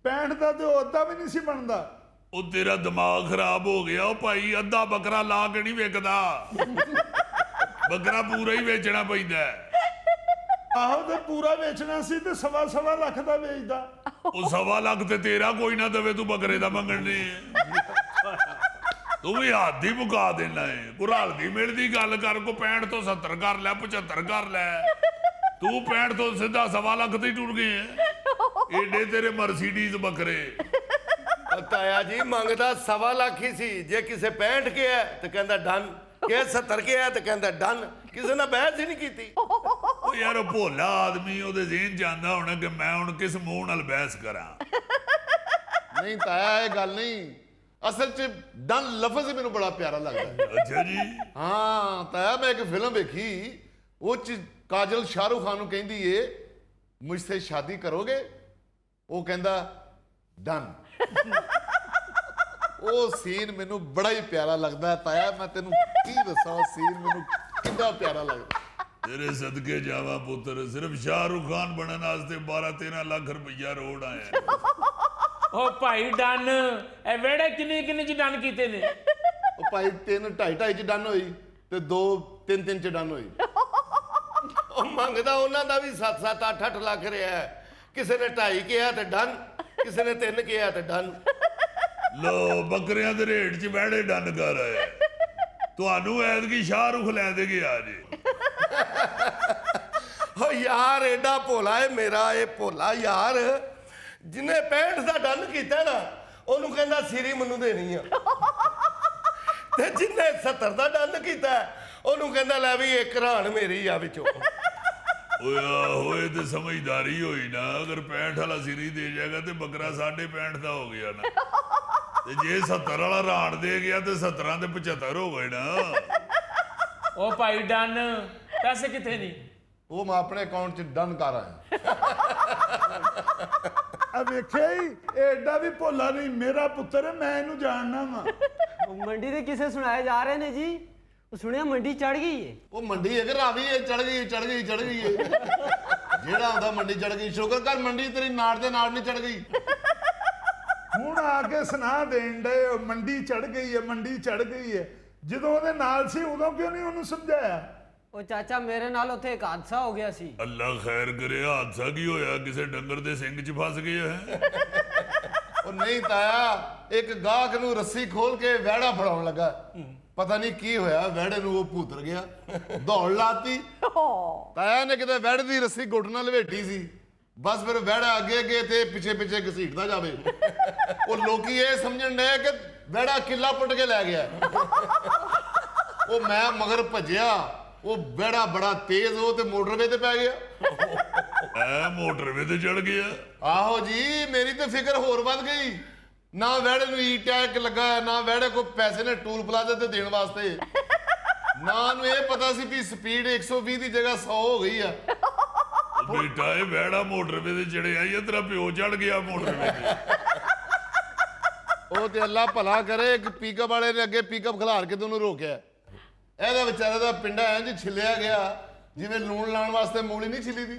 65 ਦਾ ਤੇ ਉਹ ਅੱਧਾ ਵੀ ਨਹੀਂ ਸੀ ਬਣਦਾ। ਉਹ ਤੇਰਾ ਦਿਮਾਗ ਖਰਾਬ ਹੋ ਗਿਆ। ਉਹ ਭਾਈ ਅੱਧਾ ਬੱਕਰਾ ਲਾ ਕੇ ਨਹੀਂ ਵਿਕਦਾ, ਬੱਕਰਾ ਪੂਰਾ ਹੀ ਵੇਚਣਾ ਪੈਂਦਾ। ਆਹੋ, ਤੇ ਪੂਰਾ ਵੇਚਣਾ ਸੀ ਤੇ 1.25 ਲੱਖ ਦਾ ਵੇਚਦਾ। ਉਹ 1.25 ਲੱਖ ਤੇ ਤੇਰਾ ਕੋਈ ਨਾ ਦੇਵੇ, ਤੂੰ ਬੱਕਰੇ ਦਾ ਮੰਗਣ ਦੇ। ਤੂੰ ਵੀ ਹੱਦ ਹੀ ਮੁਕਾ ਦੇਣਾ ਏ। ਕੁਰਾਲ ਦੀ ਮਿਲਦੀ ਗੱਲ ਕਰ, ਕੋ 65 ਤੋਂ 70 ਕਰ ਲੈ, 75 ਕਰ ਲੈ। ਤੂੰ 65 ਤੋਂ ਸਿੱਧਾ 1.25 ਲੱਖ ਤੇ ਹੀ ਟੁਰ ਗਏ। ਏਡੇ ਤੇਰੇ ਮਰਸੀਡੀਜ਼ ਬੱਕਰੇ। ਤਾਇਆ ਜੀ ਮੰਗਦਾ 1.25 ਲੱਖ ਹੀ ਸੀ। ਜੇ ਕਿਸੇ 65 ਕਿਹਾ ਤੇ ਕਹਿੰਦਾ ਡਨ, ਕਿ 70 ਕਿਹਾ ਤੇ ਕਹਿੰਦਾ ਡਨ। ਕਿਸੇ ਨੇ ਬਹਿਸ ਹੀ ਨਹੀਂ ਕੀਤੀ। ਉਹ ਯਾਰ ਉਹ ਭੋਲਾ ਆਦਮੀ, ਉਹਦੇ ਜ਼ਿਹਨ ਜਾਂਦਾ ਹੋਣਾ ਕਿ ਮੈਂ ਹੁਣ ਕਿਸ ਮੂੰਹ ਨਾਲ ਬਹਿਸ ਕਰਾਂ। ਨਹੀਂ ਤਾਇਆ ਇਹ ਗੱਲ ਨਹੀਂ, ਅਸਲ 'ਚ ਡਨ ਲਫ਼ਜ਼ ਹੀ ਮੈਨੂੰ ਬੜਾ ਪਿਆਰਾ ਲੱਗਦਾ। ਅੱਛਾ ਜੀ। ਹਾਂ ਤਾਇਆ, ਮੈਂ ਇੱਕ ਫਿਲਮ ਵੇਖੀ, ਉਹ 'ਚ ਕਾਜਲ ਸ਼ਾਹਰੁਖ ਖਾਨ ਨੂੰ ਕਹਿੰਦੀ ਏ ਮੁਝਸੇ ਸ਼ਾਦੀ ਕਰੋਗੇ? ਉਹ ਕਹਿੰਦਾ ਡਨ। ਉਹ ਸੀਨ ਮੈਨੂੰ ਬੜਾ ਹੀ ਪਿਆਰਾ ਲੱਗਦਾ ਤਾਇਆ। ਮੈਂ ਤੈਨੂੰ ਕੀ ਦੱਸਾਂ, ਉਹ ਸੀਨ ਮੈਨੂੰ ਕਿੰਨਾ ਪਿਆਰਾ ਲੱਗਦਾ। ਤੇਰੇ ਸਦਕੇ ਜਾਵਾ ਪੁੱਤਰ, ਸਿਰਫ ਸ਼ਾਹਰੁਖ ਖਾਨ ਬਣਨ ਵਾਸਤੇ 12-13 ਲੱਖ ਰੁਪਈਆ ਰੋੜ ਆਇਆ। ਉਹ ਭਾਈ ਡਨ, ਇਹ ਵੇੜੇ ਕਿੰਨੇ ਚ ਡਨ ਕੀਤੇ ਨੇ? ਉਹ ਭਾਈ 3-2.5 'ਚ ਡਨ ਹੋਈ ਤੇ 2-3 'ਚ ਡਨ ਹੋਈ। ਉਹ ਮੰਗਦਾ ਉਹਨਾਂ ਦਾ ਵੀ 7-7 8-8 ਲੱਖ ਰਿਹਾ। ਕਿਸੇ ਨੇ 2.5 ਕਿਹਾ ਤੇ ਡਨ, ਕਿਸੇ ਨੇ 3 ਕਿਹਾ ਤੇ ਡਨ। ਲੋ ਬੱਕਰਿਆਂ ਦੇ ਰੇਟ 'ਚ ਬਹਿੜੇ ਡਨ ਕਰ ਆਏ। ਤੁਹਾਨੂੰ ਐਤਕੀ ਸ਼ਾਹਰੁਖ ਲੈ ਦੇ ਗਿਆ ਜੀ। ਓ ਯਾਰ ਐਡਾ ਭੋਲਾ ਏ ਮੇਰਾ ਇਹ ਭੋਲਾ ਯਾਰ, ਜਿਹਨੇ 65 ਦਾ ਡਨ ਕੀਤਾ ਨਾ ਉਹਨੂੰ ਕਹਿੰਦਾ ਸਿਰੀ ਮੈਨੂੰ ਦੇਣੀ ਆ, ਤੇ ਜਿਹਨੇ 70 ਦਾ ਡਨ ਕੀਤਾ ਉਹਨੂੰ ਕਹਿੰਦਾ ਲੈ ਵੀ ਇੱਕ ਰਾਣ ਮੇਰੀ ਆ ਵਿੱਚੋਂ। ਓਏ ਹੋਏ ਤੇ ਸਮਝਦਾਰੀ ਹੋਈ ਨਾ। ਅਗਰ 65 ਵਾਲਾ ਸਿਰੀ ਦੇ ਜਾਏਗਾ ਤੇ ਬੱਕਰਾ 65.5 ਦਾ ਹੋ ਗਿਆ ਨਾ। ਤੇ ਜੇ 70 ਵਾਲਾ ਰਾਣ ਦੇ ਗਿਆ ਤੇ 17 ਤੇ 75 ਹੋ ਗਏ ਨਾ। ਉਹ ਭਾਈ ਡਨ, ਪੈਸੇ ਕਿੱਥੇ ਨਹੀਂ? ਉਹ ਮੈਂ ਆਪਣੇ ਅਕਾਊਂਟ 'ਚ ਡਨ ਕਰ ਆਇਆ। ਆ ਵੇਖਿਆ ਹੀ, ਇਹ ਐਡਾ ਵੀ ਭੋਲਾ ਨਹੀਂ, ਮੇਰਾ ਪੁੱਤਰ ਹੈ, ਮੈਂ ਇਹਨੂੰ ਜਾਣਨਾ ਵਾ। ਉਹ ਮੰਡੀ ਦੇ ਕਿਸੇ ਸੁਣਾਏ ਜਾ ਰਹੇ ਨੇ ਜੀ, ਉਹ ਸੁਣਿਆ ਮੰਡੀ ਚੜ ਗਈ ਏ। ਉਹ ਮੰਡੀ ਹੈ ਕਿ ਰਾਵੀ ਹੈ, ਚੜ ਗਈ ਏ। ਜਿਹੜਾ ਹੁੰਦਾ ਮੰਡੀ ਚੜ ਗਈ, ਸ਼ੁਕਰ ਕਰ ਮੰਡੀ ਤੇਰੀ ਨਾੜ ਦੇ ਨਾਲ ਨਹੀਂ ਚੜ ਗਈ। ਹੁਣ ਆ ਕੇ ਸੁਣਾ ਦੇਣ ਡਏ ਹੋ, ਮੰਡੀ ਚੜ ਗਈ ਹੈ। ਜਦੋਂ ਉਹਦੇ ਨਾਲ ਸੀ ਉਦੋਂ ਕਿਉਂ ਨਹੀਂ ਉਹਨੂੰ ਸਮਝਾਇਆ? ਉਹ ਚਾਚਾ ਮੇਰੇ ਨਾਲ ਉੱਥੇ ਇੱਕ ਹਾਦਸਾ ਹੋ ਗਿਆ ਸੀ। ਅੱਲਾ ਖੈਰ ਕਰੇ। ਹਾਦਸਾ ਕੀ ਹੋਇਆ? ਕਿਸੇ ਡੰਗਰ ਦੇ ਸਿੰਗ 'ਚ ਫਸ ਗਿਆ ਹੈ? ਉਹ ਨਹੀਂ ਤਾਇਆ, ਇੱਕ ਗਾਹਕ ਨੂੰ ਰੱਸੀ ਖੋਲ ਕੇ ਵਹਿੜਾ ਫੜਾਉਣ ਲੱਗਾ। ਪਤਾ ਨਹੀਂ ਕੀ ਹੋਇਆ, ਵਹਿੜੇ ਨੂੰ ਉਹ ਭੂਤਰ ਗਿਆ, ਦੌੜ ਲਾਤੀ। ਤਾਇਆ ਨੇ ਕਿਤੇ ਵਹਿੜੇ ਦੀ ਰੱਸੀ ਗੁੱਟ ਨਾਲ ਲਵੇਟੀ ਸੀ। ਬਸ ਫਿਰ ਵਹਿੜਾ ਅੱਗੇ ਤੇ ਪਿੱਛੇ ਘਸੀਟਦਾ ਜਾਵੇ। ਉਹ ਲੋਕੀ ਇਹ ਸਮਝਣ ਡਏ ਕਿ ਵਹਿੜਾ ਕਿੱਲਾ ਪੁੱਟ ਕੇ ਲੈ ਗਿਆ। ਉਹ ਮੈਂ ਮਗਰ ਭੱਜਿਆ, ਉਹ ਵਹਿੜਾ ਬੜਾ ਤੇਜ਼, ਉਹ ਤੇ ਮੋਟਰਵੇ ਤੇ ਪੈ ਗਿਆ। ਐ ਮੋਟਰਵੇ ਤੇ ਚੜ ਗਿਆ? ਆਹੋ ਜੀ, ਮੇਰੀ ਤੇ ਫਿਕਰ ਹੋਰ ਵੱਧ ਗਈ। ਨਾ ਵਹਿੜੇ ਨੂੰ ਈ ਟੈਗ ਲੱਗਾ, ਨਾ ਵਹਿੜੇ ਕੋ ਪੈਸੇ ਨੇ ਟੂਲ ਪਲਾਜ਼ਾ ਤੇ ਦੇਣ ਵਾਸਤੇ। ਨਾ ਨੂੰ ਇਹ ਪਤਾ ਸੀ ਵੀ ਸਪੀਡ 120 ਦੀ ਜਗ੍ਹਾ 100 ਹੋ ਗਈ ਆ। ਬੇਟਾ ਇਹ ਵਹਿੜਾ ਮੋਟਰਵੇ ਤੇ ਚੜਿਆ ਹੀ, ਤੇਰਾ ਪਿਓ ਚੜ ਗਿਆ ਮੋਟਰਵੇ ਤੇ। ਉਹ ਤੇ ਅੱਲਾ ਭਲਾ ਕਰੇ ਕਿ ਪਿਕਅਪ ਵਾਲੇ ਨੇ ਅੱਗੇ ਪਿਕਅਪ ਖਿਲਾਰ ਕੇ ਤੈਨੂੰ ਰੋਕਿਆ। ਇਹਦਾ ਵਿਚਾਰੇ ਦਾ ਪਿੰਡਾ ਇੰਜ ਛਿੱਲਿਆ ਗਿਆ ਜਿਵੇਂ ਲੂਣ ਲਾਉਣ ਵਾਸਤੇ ਮੂਲੀ ਨਹੀਂ ਛਿੱਲੀ ਦੀ।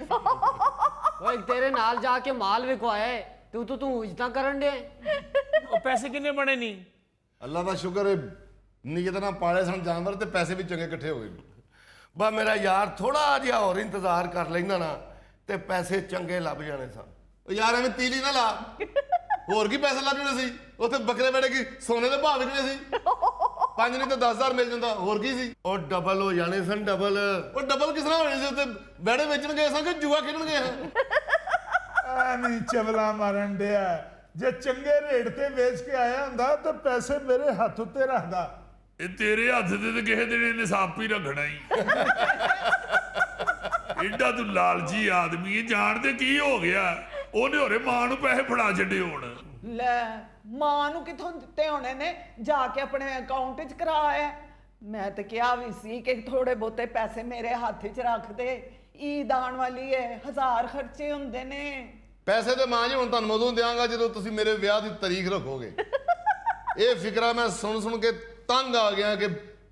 ਓਏ ਤੇਰੇ ਨਾਲ ਜਾ ਕੇ ਮਾਲ ਵਿਕਵਾਇਆ ਏ, ਤੂੰ ਇੱਜ਼ਤਾਂ ਕਰਨ ਦੇ। ਉਹ ਪੈਸੇ ਕਿੰਨੇ ਬਣੇ ਨਹੀਂ? ਅੱਲਾ ਦਾ ਸ਼ੁਕਰ ਹੈ ਨੀਅਤ ਨਾਲ ਪਾਲੇ ਸਨ ਜਾਨਵਰ ਤੇ ਪੈਸੇ ਵੀ ਚੰਗੇ ਇਕੱਠੇ ਹੋ ਗਏ। ਬਾ ਮੇਰਾ ਯਾਰ ਥੋੜਾ ਜਿਹਾ ਹੋਰ ਇੰਤਜ਼ਾਰ ਕਰ ਲੈਂਦਾ ਨਾ ਤੇ ਪੈਸੇ ਚੰਗੇ ਲੱਭ ਜਾਣੇ ਸਨ। ਉਹ ਯਾਰ ਐਵੇਂ ਤੀਲੀ ਨਾ ਲਾ, ਹੋਰ ਕੀ ਪੈਸੇ ਲੱਭ ਜਾਣੇ ਸੀ? ਉੱਥੇ ਬੱਕਰੇ ਬੜੇ ਕੀ ਸੋਨੇ ਦੇ ਭਾਅ ਵਿਕਣੇ ਸੀ। 5 ਨਹੀਂ ਤਾਂ 10,000 ਮਿਲ ਜਾਂਦਾ, ਹੋਰ ਕੀ ਸੀ? ਉਹ ਡਬਲ ਹੋ ਜਾਣੇ ਸਨ, ਡਬਲ। ਉਹ ਡਬਲ ਕਿਸ ਤਰ੍ਹਾਂ ਹੋਣੇ ਸੀ? ਉੱਥੇ ਬੈੜੇ ਵੇਚਣ ਗਏ ਸਾਂ ਕਿ ਜੂਆ ਖੇਡਣ ਗਏ ਹਾਂ? ਐਵੇਂ ਚਵਲਾ ਮਾਰਨ ਡਿਆ। ਜੇ ਚੰਗੇ ਰੇਟ ਤੇ ਵੇਚ ਕੇ ਆਇਆ ਹੁੰਦਾ ਤਾਂ ਪੈਸੇ ਮੇਰੇ ਹੱਥ ਉੱਤੇ ਰੱਖਦਾ। ਇਹ ਤੇਰੇ ਹੱਥ ਤੇ ਕਿਸੇ ਦਿਨ ਇਹਨੇ ਸਾਪ ਹੀ ਰੱਖਣਾ ਹੀ। ਐਡਾ ਤੂੰ ਲਾਲਚੀ ਆਦਮੀ ਹੈ, ਜਾਣਦੇ ਕੀ ਹੋ ਗਿਆ? ਉਹਨੇ ਹੋਰੇ ਮਾਂ ਨੂੰ ਪੈਸੇ ਫੜਾ ਛੱਡੇ ਹੁਣ। ਲੈ ਮਾਂ ਨੂੰ ਕਿੱਥੋਂ ਦਿੱਤੇ ਹੋਣੇ ਨੇ? ਜਾ ਕੇ ਆਪਣੇ ਅਕਾਊਂਟ 'ਚ ਕਰਾਇਆ। ਮੈਂ ਤੇ ਕਿਹਾ ਵੀ ਸੀ ਕਿ ਥੋੜੇ ਬਹੁਤੇ ਪੈਸੇ ਮੇਰੇ ਹੱਥ 'ਚ ਰੱਖ ਦੇ, ਈਦ ਆਉਣ ਵਾਲੀ ਹੈ, 1000 ਖਰਚੇ ਹੁੰਦੇ ਨੇ। ਪੈਸੇ ਤੇ ਮਾਂ ਜੀ ਹੁਣ ਤੁਹਾਨੂੰ ਉਦੋਂ ਦਿਆਂਗਾ ਜਦੋਂ ਤੁਸੀਂ ਮੇਰੇ ਵਿਆਹ ਦੀ ਤਾਰੀਖ ਰੱਖੋਗੇ। ਇਹ ਫਿਕਰਾ ਮੈਂ ਸੁਣ ਕੇ ਤੰਗ ਆ ਗਿਆ ਕਿ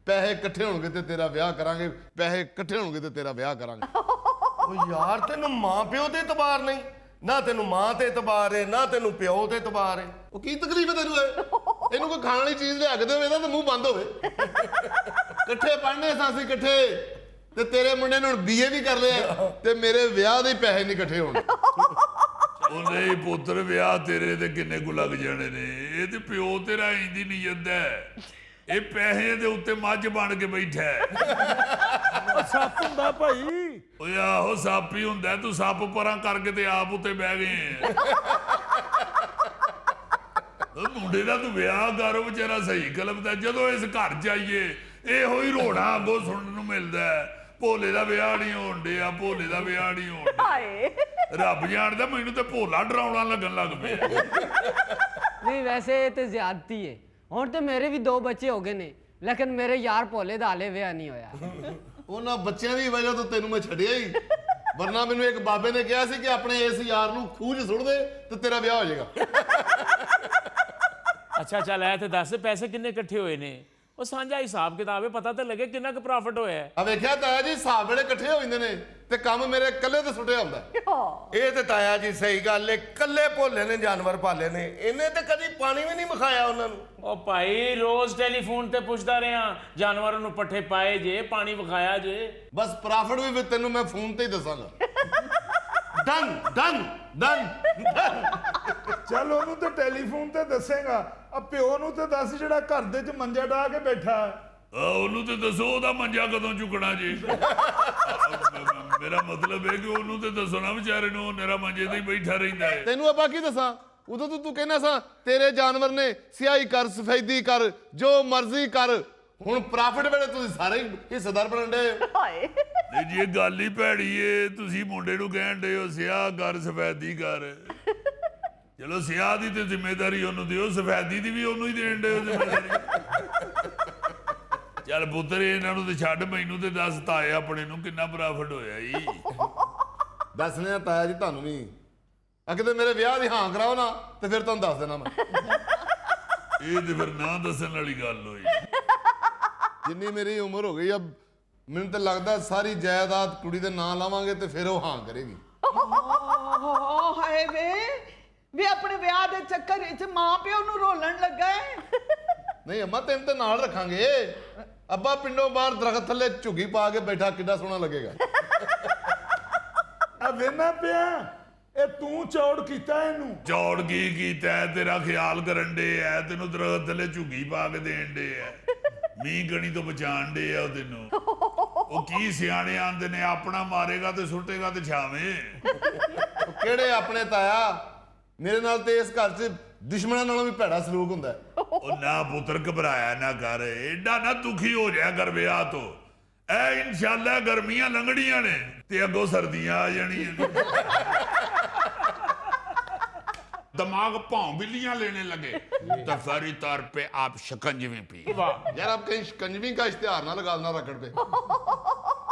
ਪੈਸੇ ਇਕੱਠੇ ਹੋਣਗੇ ਤੇ ਤੇਰਾ ਵਿਆਹ ਕਰਾਂਗੇ, ਪੈਸੇ ਇਕੱਠੇ ਹੋਣਗੇ ਤੇ ਤੇਰਾ ਵਿਆਹ ਕਰਾਂਗੇ। ਉਹ ਯਾਰ ਤੈਨੂੰ ਮਾਂ ਪਿਓ ਤੇ ਇਤਬਾਰ ਨਹੀਂ, ਨਾ ਤੈਨੂੰ ਮਾਂ ਤੇ ਇਤਬਾਰ ਹੈ, ਨਾ ਤੈਨੂੰ ਪਿਓ ਤੇ ਇਤਬਾਰ ਹੈ। ਉਹ ਕੀ ਤਕਲੀਫ ਹੈ ਤੈਨੂੰ? ਇਹਨੂੰ ਕੋਈ ਖਾਣ ਵਾਲੀ ਚੀਜ਼ ਲਿਆ ਕੇ ਦੇਵੇ ਇਹਦਾ ਤਾਂ ਮੂੰਹ ਬੰਦ ਹੋਵੇ। ਇਕੱਠੇ ਪੜ੍ਹਨੇ ਸਾਂ ਅਸੀਂ ਇਕੱਠੇ, ਤੇ ਤੇਰੇ ਮੁੰਡੇ ਨੇ ਹੁਣ ਬੀਏ ਵੀ ਕਰ ਲਿਆ ਤੇ ਮੇਰੇ ਵਿਆਹ ਦੇ ਪੈਸੇ ਨਹੀਂ ਇਕੱਠੇ ਹੋਣੇ। ਉਹ ਨਹੀਂ ਪੁੱਤਰ, ਵਿਆਹ ਤੇਰੇ ਤੇ ਕਿੰਨੇ ਕੁ ਲੱਗ ਜਾਣੇ ਨੇ? ਇਹ ਤੇ ਪਿਓ ਤੇਰਾ ਇੰਦੀ ਨਹੀਂ ਜਾਂਦਾ। ਇਹ ਪੈਸੇ ਦੇ ਉੱਤੇ ਮੱਝ ਬਣ ਕੇ ਬੈਠਾ ਹੈ। ਸੱਪ ਹੁੰਦਾ ਭਾਈ। ਓਏ ਆਹੋ ਸੱਪ ਹੀ ਹੁੰਦਾ, ਤੂੰ ਸੱਪ ਪਰਾਂ ਕਰਕੇ ਤੇ ਆਪ ਉੱਤੇ ਬਹਿ ਗਏ। ਉਹ ਮੁੰਡੇ ਦਾ ਤੂੰ ਵਿਆਹ ਕਰ, ਉਹ ਵਿਚਾਰਾ ਸਹੀ ਕਲਮਦਾ। ਜਦੋਂ ਇਸ ਘਰ ਚ ਆਈਏ ਇਹੋ ਹੀ ਰੋਣਾ ਅੱਗੋਂ ਸੁਣਨ ਨੂੰ ਮਿਲਦਾ ਹੈ, ਭੋਲੇ ਦਾ ਵਿਆਹ ਨਹੀਂ ਹੋਣ ਡਿਆ, ਭੋਲੇ ਦਾ ਵਿਆਹ ਨਹੀਂ ਹੋਣ ਡਿਆ। ਹਾਏ ਰੱਬ ਜਾਣਦਾ ਮੈਨੂੰ ਤੇ ਭੋਲਾ ਡਰਾਉਣਾ ਲੱਗਣ ਲੱਗ ਪਿਆ। ਨਹੀਂ ਵੈਸੇ ਇਹ ਤੇ ਜ਼ਿਆਦਤੀ ਏ। ਹੁਣ ਤੇ ਮੇਰੇ ਵੀ 2 ਬੱਚੇ ਹੋ ਗਏ ਨੇ, ਲੇਕਿਨ ਮੇਰੇ ਯਾਰ ਭੋਲੇ ਦਾ ਹਾਲੇ ਵਿਆਹ ਨਹੀਂ ਹੋਇਆ। ਉਹਨਾਂ ਬੱਚਿਆਂ ਦੀ ਵਜ੍ਹਾ ਤੋਂ ਤੈਨੂੰ ਮੈਂ ਛੱਡਿਆ ਹੀ, ਵਰਨਾ ਮੈਨੂੰ ਇੱਕ ਬਾਬੇ ਨੇ ਕਿਹਾ ਸੀ ਕਿ ਆਪਣੇ ਇਸ ਯਾਰ ਨੂੰ ਖੂਹ 'ਚ ਸੁੱਟ ਦੇ ਤੇ ਤੇਰਾ ਵਿਆਹ ਹੋ ਜਾਏਗਾ। ਅੱਛਾ ਚੱਲ ਐ ਤੇ ਦੱਸ ਪੈਸੇ ਕਿੰਨੇ ਇਕੱਠੇ ਹੋਏ ਨੇ? ਉਹ ਸਾਂਝਾ ਹਿਸਾਬ ਕਿਤਾਬ ਹੈ, ਪਤਾ ਤਾਂ ਲੱਗੇ ਕਿੰਨਾ ਕੁ ਪ੍ਰੋਫਿਟ ਹੋਇਆ। ਆ ਵੇਖਿਆ ਤਾਇਆ ਜੀ, ਹਿਸਾਬ ਵੇਲੇ ਇਕੱਠੇ ਹੋ ਜਾਂਦੇ ਨੇ ਤੇ ਕੰਮ ਮੇਰੇ ਇਕੱਲੇ ਤੇ ਸੁੱਟਿਆ ਹੁੰਦਾ। ਇਹ ਤੇ ਤਾਇਆ ਜੀ ਸਹੀ ਗੱਲ ਏ, ਕੱਲੇ ਭੋਲੇ ਨੇ ਜਾਨਵਰ ਪਾਲੇ ਨੇ, ਇਹਨੇ ਤੇ ਕਦੀ ਪਾਣੀ ਵੀ ਨਹੀਂ ਮਖਾਇਆ ਉਹਨਾਂ ਨੂੰ। ਉਹ ਭਾਈ ਰੋਜ਼ ਟੈਲੀਫੋਨ ਤੇ ਪੁੱਛਦਾ ਰਿਹਾ, ਜਾਨਵਰਾਂ ਨੂੰ ਪੱਠੇ ਪਾਏ ਜੇ, ਪਾਣੀ ਵਿਖਾਇਆ ਜੇ। ਬਸ ਪ੍ਰੋਫਿਟ ਵੀ ਤੈਨੂੰ ਮੈਂ ਫੋਨ ਤੇ ਹੀ ਦੱਸਾਂਗਾ। Done done done done. ਚੱਲ ਉਹਨੂੰ ਤੇ ਟੈਲੀਫੋਨ ਤੇ ਦੱਸੇਗਾ, ਆ ਪਿਓ ਨੂੰ ਤੇ ਦੱਸ ਜਿਹੜਾ ਘਰ ਦੇ 'ਚ ਮੰਜਾ ਢਾ ਕੇ ਬੈਠਾ। ਉਹਨੂੰ ਤੇ ਦੱਸੋ ਉਹਦਾ ਮੰਜਾ ਕਦੋਂ ਚੁੱਕਣਾ ਜੀ। ਮੇਰਾ ਮਤਲਬ ਹੈ ਕਿ ਉਹਨੂੰ ਤੇ ਦੱਸੋ ਨਾ ਵਿਚਾਰੇ ਨੂੰ, ਉਹ ਮੇਰਾ ਮੰਜੇ ਤੇ ਹੀ ਬੈਠਾ ਰਹਿੰਦਾ ਹੈ। ਤੈਨੂੰ ਆਪਾਂ ਕੀ ਦੱਸਾਂ? ਉਦੋਂ ਤੂੰ ਕਹਿੰਦਾ ਸਾਂ ਤੇਰੇ ਜਾਨਵਰ ਨੇ ਸਿਆਹੀ ਕਰ, ਸਫੈਦੀ ਕਰ, ਜੋ ਮਰਜ਼ੀ ਕਰ। ਹੁਣ ਪ੍ਰੋਫਿਟ ਵੇਲੇ ਤੁਸੀਂ ਸਾਰੇ ਹੀ ਹਿੱਸੇਦਾਰ ਬਣਨ ਡੇ। ਹਾਏ ਨਹੀਂ ਜੀ ਇਹ ਗੱਲ ਹੀ ਭੈੜੀ ਏ। ਤੁਸੀਂ ਮੁੰਡੇ ਨੂੰ ਕਹਿਣ ਡੇ ਹੋ ਸਿਆਹ ਕਰ, ਸਫੈਦੀ ਕਰ। ਚਲੋ ਸਿਆਹ ਦੀ ਤੇ ਜ਼ਿੰਮੇਵਾਰੀ ਉਹਨੂੰ ਦਿਓ, ਸਫੈਦੀ ਦੀ ਵੀ ਉਹਨੂੰ ਹੀ ਦੇਣ ਡੇ ਹੋ ਜ਼ਿੰਮੇਵਾਰੀ। ਚੱਲ ਪੁੱਤਰ ਇਹਨਾਂ ਨੂੰ ਤੇ ਛੱਡ, ਮੈਨੂੰ ਤੇ ਦੱਸ ਤਾਏ ਆਪਣੇ ਨੂੰ ਕਿੰਨਾ ਪ੍ਰੋਫਿਟ ਹੋਇਆ ਈ। ਦੱਸਨੇ ਆ ਤਾਇਆ ਜੀ ਤੁਹਾਨੂੰ ਵੀ, ਅੱਗੇ ਤੇ ਮੇਰੇ ਵਿਆਹ ਦੀ ਹਾਂ ਕਰਾਓ ਨਾ ਤੇ ਫਿਰ ਤੁਹਾਨੂੰ ਦੱਸ ਦੇਣਾ ਮੈਂ। ਇਹ ਤੇ ਫਿਰ ਨਾ ਦੱਸਣ ਵਾਲੀ ਗੱਲ ਹੋਈ। ਜਿੰਨੀ ਮੇਰੀ ਉਮਰ ਹੋ ਗਈ ਆ, ਮੈਨੂੰ ਤਾਂ ਲੱਗਦਾ ਸਾਰੀ ਜਾਇਦਾਦ ਕੁੜੀ ਦੇ ਨਾਂ ਲਾਵਾਂਗੇ ਤੇ ਫਿਰ ਉਹ ਹਾਂ ਕਰੇਗੀ। ਹਾਏ ਵੇ ਆਪਣੇ ਵਿਆਹ ਦੇ ਚੱਕਰ ਵਿੱਚ ਮਾਂ ਪਿਓ ਨੂੰ ਰੋਲਣ ਲੱਗਾ ਹੈ। ਨਹੀਂ ਅੰਮਾ ਤੈਨੂੰ ਤੇ ਨਾਲ ਰੱਖਾਂਗੇ। ਅੱਬਾ ਪਿੰਡੋਂ ਬਾਹਰ ਦਰਖਤ ਥੱਲੇ ਝੁੱਗੀ ਪਾ ਕੇ ਬੈਠਾ ਕਿੱਡਾ ਸੋਹਣਾ ਲੱਗੇਗਾ। ਆ ਵੇਨਾ ਪਿਆ, ਇਹ ਤੂੰ ਚੌੜ ਕੀਤਾ ਇਹਨੂੰ। ਚੌੜ ਕੀ ਕੀਤਾ ਹੈ? ਤੇਰਾ ਖਿਆਲ ਕਰਨ ਡੇ ਐ, ਤੈਨੂੰ ਦਰਖਤ ਥੱਲੇ ਝੁੱਗੀ ਪਾ ਕੇ ਦੇਣ ਡੇ ਐ, ਮੀਂਹ ਗਣੀ ਤੋਂ ਬਚਾਣ ਡੇ ਆ ਉਹ ਤੈਨੂੰ। ਉਹ ਕੀ ਸਿਆਣੇ ਆਂਦੇ ਨੇ, ਆਪਣਾ ਮਾਰੇਗਾ ਤੇ ਸੁੱਟੇਗਾ ਤੇ ਛਾਵੇਂ। ਉਹ ਕਿਹੜੇ ਆਪਣੇ ਤਾਇਆ, ਮੇਰੇ ਨਾਲ ਤੇ ਇਸ ਘਰ 'ਚ ਦੁਸ਼ਮਣਾਂ ਨਾਲੋਂ ਵੀ ਭੈੜਾ ਸਲੂਕ ਹੁੰਦਾ। ਉਹ ਨਾ ਪੁੱਤਰ ਘਬਰਾਇਆ ਨਾ ਕਰ, ਐਡਾ ਨਾ ਦੁਖੀ ਹੋ ਜਾਇਆ ਕਰ ਵਿਆਹ ਤੋਂ। ਐ ਇਨਸ਼ਾਅੱਲਾ ਗਰਮੀਆਂ ਲੰਘਣੀਆਂ ਨੇ ਤੇ ਅੱਗੋਂ ਸਰਦੀਆਂ ਆ ਜਾਣੀਆਂ ਨੇ। दिमाग पांव बिल्लियां लेने लगे तो फौरी तौर पे आप शिकंजवी पी। यार आप कहीं शिकंजवी का इश्तेहार ना लगा देना रकड़ पे।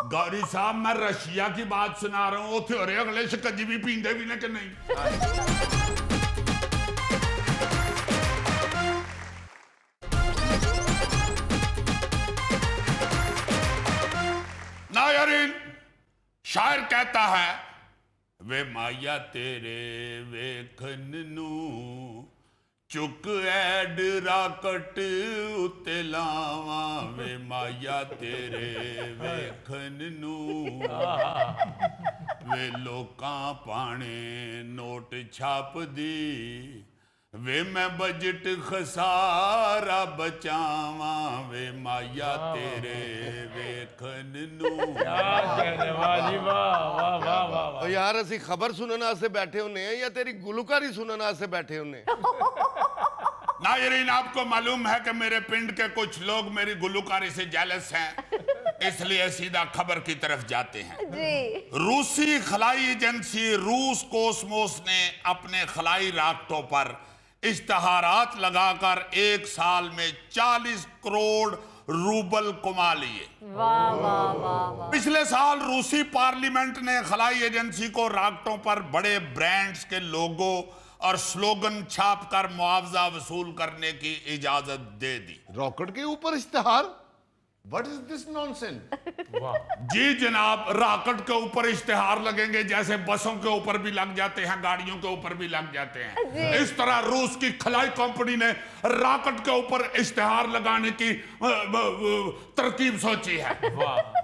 गौरी साहब मैं रशिया की बात सुना रहा हूँ, उथे हो रहे अगले शिकंजवी पींदे भी ने कि नहीं। नायरीन, शायर कहता है, वे माया तेरे वेखन नू चुक ऐड राकट उत्ते लावा, वे माया तेरे वेखन नू वे लोकां पाने नोट छाप दी, वे मैं बजट खसारा बचावा, वे माया तेरे वेखन नू। ओ यार ਅਸੀਂ ਖਬਰ ਸੁਣਨ ਵਾਸਤੇ ਬੈਠੇ ਹੁੰਨੇ ਆ ਜਾਂ ਤੇਰੀ ਗੁਲੂਕਾਰੀ ਸੁਣਨ ਵਾਸਤੇ ਬੈਠੇ ਹੁੰਨੇ? नायरीन, आपको मालूम है कि मेरे पिंड के कुछ लोग मेरी गुलूकारी से जेलस हैं, इसलिए सीधा खबर की तरफ जाते हैं। जी। रूसी खलाई एजेंसी रूस कोस्मोस ने अपने खलाई राकेटों पर इश्तहारात लगाकर 1 साल में 40 करोड़ रूबल कमा लिए। वाह वाह वाह वाह। पिछले साल रूसी पार्लियामेंट ने खलाई एजेंसी को राकेटों पर बड़े ब्रांड्स के लोगो और स्लोगन छापकर मुआवजा वसूल करने की इजाजत दे दी। रॉकेट के ऊपर इश्तिहार? What is this nonsense? जी जनाब, रॉकेट के ऊपर इश्तिहार लगेंगे जैसे बसों के ऊपर भी लग जाते हैं, गाड़ियों के ऊपर भी लग जाते हैं। इस तरह रूस की खलाई कंपनी ने रॉकेट के ऊपर इश्तिहार लगाने की तरकीब सोची है।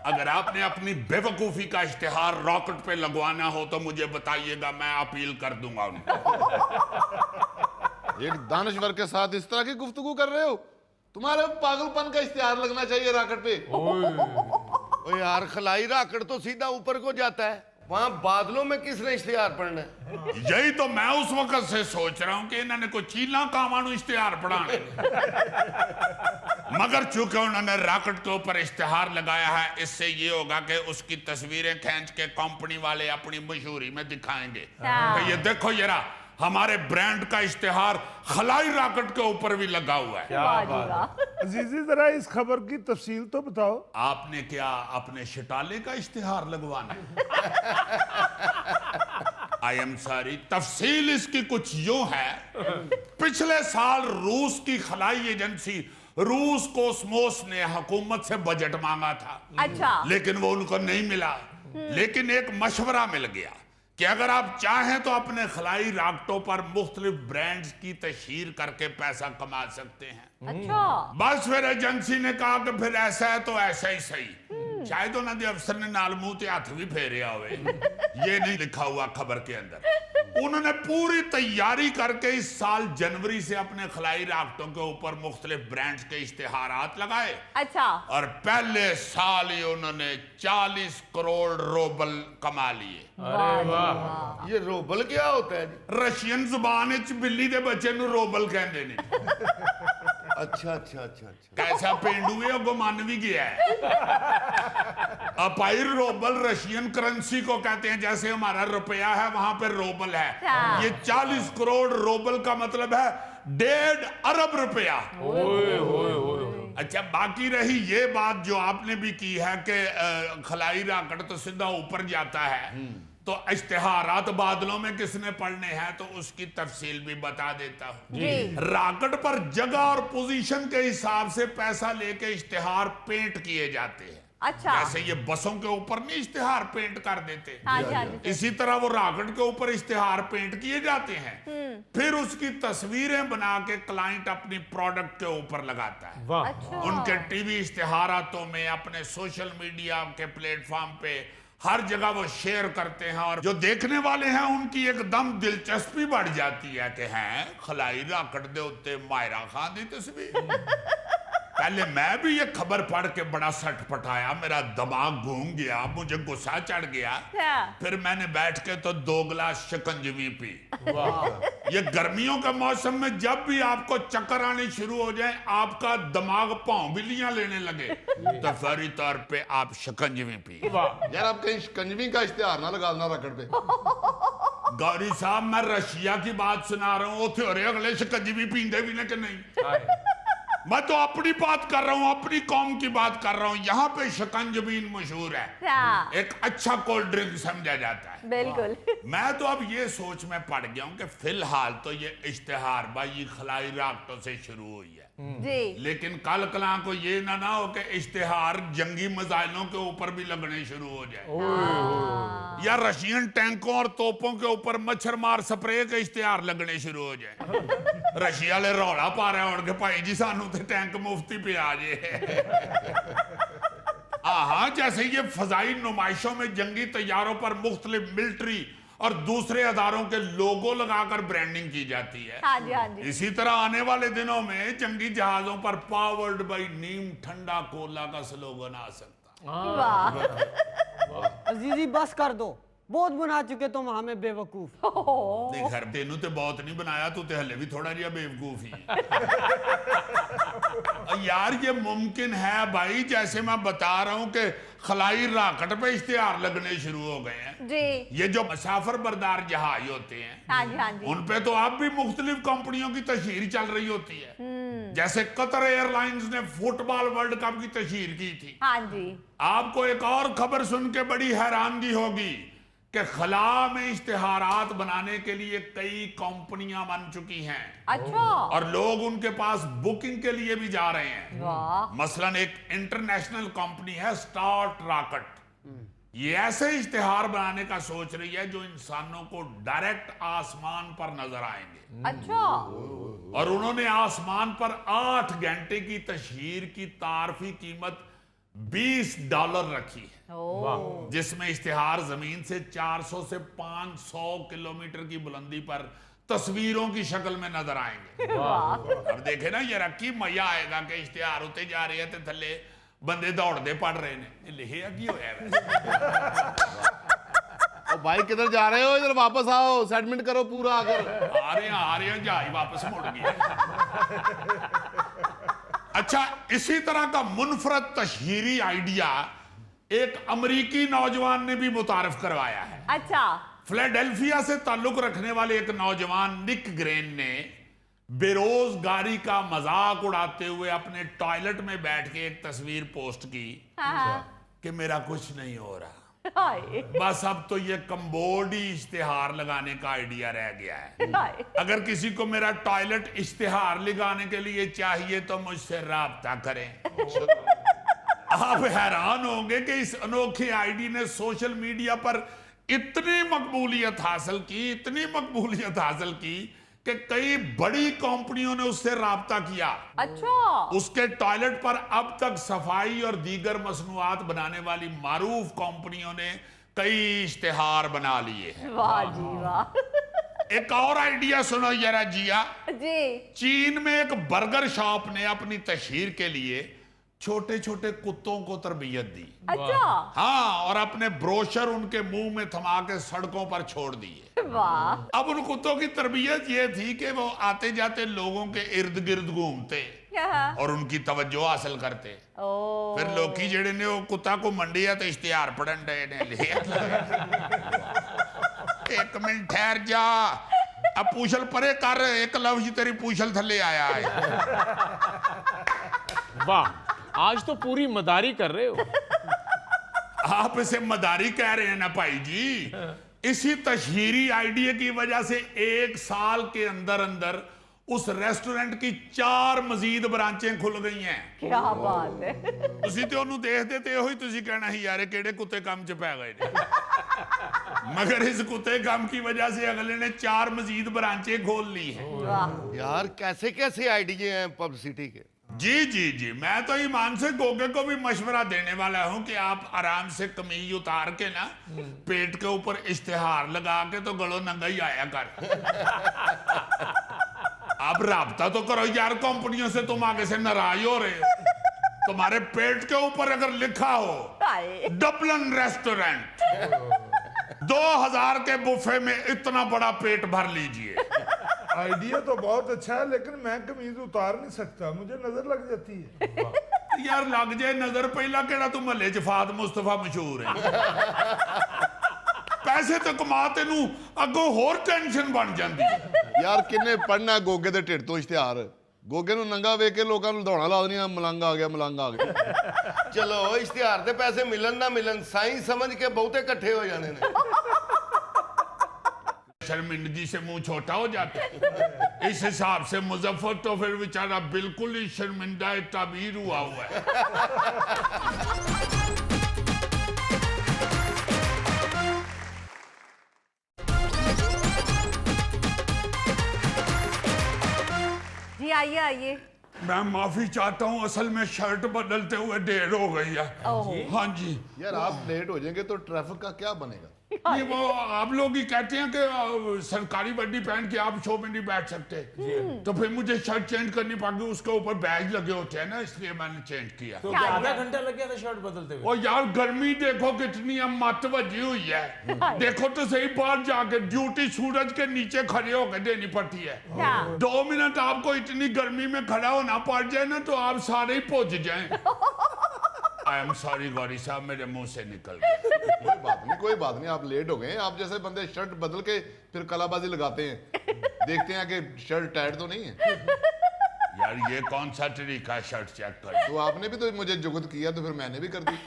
अगर आपने अपनी बेवकूफी का इश्तिहार रॉकेट पे लगवाना हो तो मुझे बताइएगा, मैं अपील कर दूंगा उन्हें। एक दानश्वर के साथ इस तरह की गुफ्तगू कर रहे हो? तुम्हारे पागलपन का इश्तिहार लगना चाहिए रॉकेट पे। ओ यार, खलाई रॉकेट तो सीधा ऊपर को जाता है, वहां बादलों में किसने इश्तिहार पढ़ना है? यही तो मैं उस वक्त से सोच रहा हूं कि इन्होंने कोई चीला कामानू इश्तिहार पढ़ाने, मगर चूंकि उन्होंने रॉकेट के ऊपर इश्तिहार लगाया है, इससे ये होगा कि उसकी तस्वीरें खींच के कंपनी वाले अपनी मशहूरी में दिखाएंगे कि ये देखो जरा, हमारे ब्रांड का इश्तिहार खलाई रॉकेट के ऊपर भी लगा हुआ है। वाह जी वाह। अजीजी जरा इस खबर की तफसील तो बताओ। आपने क्या अपने शटाले का इश्तिहार लगवाना है? आई एम सॉरी, तफसील इसकी कुछ यूं है, पिछले साल रूस की खलाई एजेंसी रूस कोस्मोस ने हुकूमत से बजट मांगा था। अच्छा। लेकिन वो उनको नहीं मिला, लेकिन एक मशवरा मिल गया कि अगर आप चाहें तो अपने खलाई राकेटों पर मुख्तलिफ ब्रांड्स की तशहीर करके पैसा कमा सकते हैं। अच्छा। बस फिर एजेंसी ने कहा कि फिर ऐसा है तो ऐसा ही सही। शायद उन्होंने अफसर ने नाल मुंह ते हाथ भी फेरे हुए, ये नहीं लिखा हुआ खबर के अंदर। उन्होंने पूरी तैयारी करके इस साल जनवरी से अपने खलाई राकेटों के ऊपर मुख्तलिफ ब्रांड्स के इश्तिहारात लगाए। अच्छा। और पहले साल ही उन्होंने 40 करोड़ रूबल कमा लिए। अरे वाह। ये रोबल क्या होता है? रशियन जुबान विच बिल्ली दे बच्चे नु रोबल कहते ने। अच्छा अच्छा अच्छा अच्छा। कैसा पेंडू है, वो मन भी गया है। अपाइर रोबल रशियन करेंसी को कहते हैं, जैसे हमारा रुपया है वहां पर रोबल है। ये 40 करोड़ रोबल का मतलब है 1.5 अरब रुपया। अच्छा, बाकी रही ये बात जो आपने भी की है कि खलाई राकेट तो सीधा ऊपर जाता है, तो इश्तिहारात बादलों में किसने पढ़ने हैं तो उसकी तफसील भी बता देता हूं। राकेट पर जगह और पोजीशन के हिसाब से पैसा लेके इश्तिहार पेंट किए जाते हैं। अच्छा। जैसे ये बसों के ऊपर नहीं इश्तिहार पेंट कर देते, हाँ जी, हाँ जी। इसी तरह वो राकेट के ऊपर इश्तिहार पेंट किए जाते हैं। फिर उसकी तस्वीरें बना के क्लाइंट अपनी प्रोडक्ट के ऊपर लगाता है। वाह। अच्छा। उनके टीवी इश्तिहारातों में, अपने सोशल मीडिया के प्लेटफॉर्म पे हर जगह वो शेयर करते हैं, और जो देखने वाले हैं उनकी एकदम दिलचस्पी बढ़ जाती है कि हैं खलाई राकेट दे उत्ते मायरा खान दी तस्वीर। पहले मैं भी ये खबर पढ़ के बड़ा सटपटाया, मेरा दिमाग घूम गया, मुझे गुस्सा चढ़ गया। फिर मैंने बैठ के तो 2 गिलास शिकंजवी पी। ये गर्मियों के मौसम में जब भी आपको चक्कर आने शुरू हो जाए, आपका दिमाग भौंबिलियां लेने लगे, तो फौरी तौर पे आप शिकंजवी पी। यार आप कहीं शिकंजवी का इश्तिहार ना लगा देना रॉकेट पे। गौरी साहब, मैं रशिया की बात सुना रहा हूँ, उथे अगले शिकंजवी पींदे भी ने कि नहीं। मैं तो अपनी बात कर रहा हूँ, अपनी कौम की बात कर रहा हूँ। यहाँ पे शिकंजबीन मशहूर है, हाँ, एक अच्छा कोल्ड ड्रिंक समझा जाता है। बिल्कुल। मैं तो अब ये सोच में पड़ गया हूँ कि फिलहाल तो ये इश्तिहार बाई खलाई राकटों से शुरू हुई है, जी, लेकिन कल कला को ये ना हो कि इश्तिहार जंगी मिसाइलों के ऊपर भी लगने शुरू हो जाए, या रशियन टैंकों और तोपों के ऊपर मच्छर मार स्प्रे के इश्तिहार लगने शुरू हो जाए। रशिया वाले रौला पा रहे हैं उनके भाई जी सानू तो टैंक मुफ्ती पे आ जाए। हाँ, जैसे ये फजाई नुमाइशों में जंगी तैयारों पर मुख्तलिफ मिलिट्री और दूसरे अदारों के लोगो लगाकर ब्रांडिंग की जाती है, हाँ जी, हाँ जी। इसी तरह आने वाले दिनों में जंगी जहाजों पर पावर्ड बाई नीम ठंडा कोला का स्लोगन आ सकता है। वाह, अजीजी बस कर दो, बहुत बना चुके तुम हमें बेवकूफ। देख खैर, तेनू ते बहुत नहीं बनाया, तू ते हले भी थोड़ा जिहा बेवकूफ ही है। यार ये मुमकिन है भाई, जैसे मैं बता रहा हूं कि खलाई राकट पे इश्तिहार लगने शुरू हो गए हैं। जी, ये जो मुसाफिर बरदार जहाज होते हैं, हाँ जी, हाँ जी। उन पे तो अब भी मुख्तलिफ कंपनियों की तशहीर चल रही होती है। जैसे कतर एयरलाइंस ने फुटबॉल वर्ल्ड कप की तशहीर की थी। हाँ जी। आपको एक और खबर सुन के बड़ी हैरानगी होगी कि खला में इश्तिहारात बनाने के लिए कई कंपनियां बन चुकी हैं, अच्छा, और लोग उनके पास बुकिंग के लिए भी जा रहे हैं। वाह, मसलन एक इंटरनेशनल कंपनी है स्टार्ट रॉकेट, ये ऐसे इश्तिहार बनाने का सोच रही है जो इंसानों को डायरेक्ट आसमान पर नजर आएंगे। अच्छा, और उन्होंने आसमान पर 8 घंटे की तशहीर की तारफी कीमत $20 रखी है, ओ, जिसमें इश्तिहार जमीन से 400 से 500 किलोमीटर की बुलंदी पर तस्वीरों की शक्ल में नजर आएंगे। अब देखे ना ये रखी मजा आएगा कि इश्तिहार होते जा रहे हैं तो थले बंदे दौड़ते पड़ रहे ने, लिखिया की होया ओ भाई किधर जा रहे हो? इधर वापस आओ, सेटलमेंट करो पूरा आकर। आ रहे हैं, जहाज वापस मुड़ गया। अच्छा, इसी तरह का मुनफरद तशहीरी आइडिया एक अमरीकी नौजवान ने भी मुतारफ करवाया है। अच्छा, फिलाडेल्फिया से ताल्लुक रखने वाले एक नौजवान निक ग्रेन ने बेरोजगारी का मजाक उड़ाते हुए अपने टॉयलेट में बैठ के एक तस्वीर पोस्ट की हाँ, कि मेरा कुछ नहीं हो रहा, हाय, बस अब तो ये कम्बोडी इश्तिहार लगाने का आइडिया रह गया है। हाय, अगर किसी को मेरा टॉयलेट इश्तिहार लगाने के लिए चाहिए तो मुझसे राब्ता करें। आप हैरान होंगे कि इस अनोखे आईडी ने सोशल मीडिया पर इतनी मकबूलियत हासिल की कि कई बड़ी कंपनियों ने उससे राब्ता किया। अच्छा, उसके टॉयलेट पर अब तक सफाई और दीगर मसनूआत बनाने वाली मारूफ कंपनियों ने कई इश्तिहार बना लिए हैं। वाह जी वाह। एक और आइडिया सुनो जरा जिया। जी, चीन में एक बर्गर शॉप ने अपनी तशहीर के लिए छोटे छोटे कुत्तों को तरबियत दी। अच्छा, हाँ, और अपने ब्रोशर उनके मुंह में थमा के सड़कों पर छोड़ दिए। वाह, अब उन कुत्तों की तरबियत ये थी कि वो आते जाते लोगों के इर्द गिर्द घूमते क्या, और उनकी तवज्जो हासिल करते। ओ, फिर लोकी जेड़े ने वो कुत्ता को मंडी है तो इश्तिहार पढ़न डे ने लिया। एक मिनट ठहर जा, अब पूछल परे कर, एक लफ्ज तेरी पूछल थले आया है। वाह, आज तो पूरी मदारी कर रहे हो। आप इसे मदारी कह रहे हैं ना भाई जी। इसी तशहीरी आइडिया की वजह से 1 साल के अंदर अंदर उस रेस्टोरेंट की 4 मजीद ब्रांचें खुल गई हैं। क्या बात है। ਤੁਸੀਂ ਤੇ ਉਹਨੂੰ ਦੇਖਦੇ ਤੇ ਇਹੋ ਹੀ ਤੁਸੀਂ ਕਹਿਣਾ ਸੀ यार ਕਿਹੜੇ ਕੁੱਤੇ ਕੰਮ 'ਚ ਪੈ ਗਏ ਨੇ। मगर इस कुत्ते काम की वजह से अगले ने 4 मजीद ब्रांचें खोल ली हैं। वाह, यार कैसे कैसे आइडिया हैं पब्लिसिटी के। जी जी जी, मैं तो ईमान से गोगे को भी मशवरा देने वाला हूं कि आप आराम से कमीज उतार के ना पेट के ऊपर इश्तिहार लगा के तो गलो नंगा ही आया कर। आप राब्ता तो करो यार कंपनियों से, तुम आगे से नाराज हो रहे हो। तुम्हारे पेट के ऊपर अगर लिखा हो हाय, डबलन रेस्टोरेंट 2000 के बुफे में इतना बड़ा पेट भर लीजिए। आइडिया तो बहुत अच्छा है, लेकिन मैं कमीज उतार नहीं सकता, मुझे नजर लग जाती है। यार लग जाए नजर, पहला केड़ा तू महल्ले च फात मुस्तफा मशहूर है। पैसे तो कमा तेनू अगों होर टेंशन बन जाती है। यार किन्ने पढ़ना गोगे दे ढिड तो इश्तिहार। ਗੋਗੇ ਨੂੰ ਨੰਗਾ ਵੇਖ ਕੇ ਲੋਕਾਂ ਨੂੰ ਲਧਾਉਣਾ ਲਾ ਦੇਣੀਆਂ, ਮਲੰਗ ਆ ਗਿਆ, ਮਲੰਗ ਆ ਗਿਆ। ਚਲੋ ਇਸ਼ਤਿਹਾਰ ਦੇ ਪੈਸੇ ਮਿਲਣ ਨਾ ਮਿਲਣ, ਸਾਈਂ ਸਮਝ ਕੇ ਬਹੁਤੇ ਇਕੱਠੇ ਹੋ ਜਾਣੇ ਨੇ। शर्मिंदगी से मुंह छोटा हो जाता है। इस हिसाब से मुजफ्फर तो फिर बेचारा बिल्कुल ही शर्मिंदा ताबीर हुआ हुआ है। जी आइए आइए। मैं माफी चाहता हूँ, असल में शर्ट बदलते हुए देर हो गई है। हाँ जी, यार आप लेट हो जाएंगे तो ट्रैफिक का क्या बनेगा? ये वो आप लोग ही कहते हैं कि सरकारी वर्दी पहन के आप शो में नहीं बैठ सकते, तो फिर मुझे शर्ट चेंज करनी पड़ती, उसके ऊपर बैज लगे होते हैं ना, इसलिए मैंने चेंज किया। तो आधा घंटा लग गया था शर्ट बदलते हुए। और यार गर्मी देखो कितनी अब मत बजी हुई है। देखो तो सही, बाहर जाके ड्यूटी सूरज के नीचे खड़े होकर देनी पड़ती है। 2 मिनट आपको इतनी गर्मी में खड़ा होना पड़ जाए ना तो आप सारे ही पहुंच जाएं। आई एम सॉरी गौरी साहब, मेरे मुंह से निकल गया। कोई बात नहीं, कोई बात नहीं, आप लेट हो गए। आप जैसे बंदे शर्ट बदल के फिर कलाबाजी लगाते हैं, देखते हैं कि शर्ट टाइट तो नहीं है। यार ये कौन सा तरीका है शर्ट चेक कर? तो आपने भी तो मुझे जुगत किया तो फिर मैंने भी कर दी।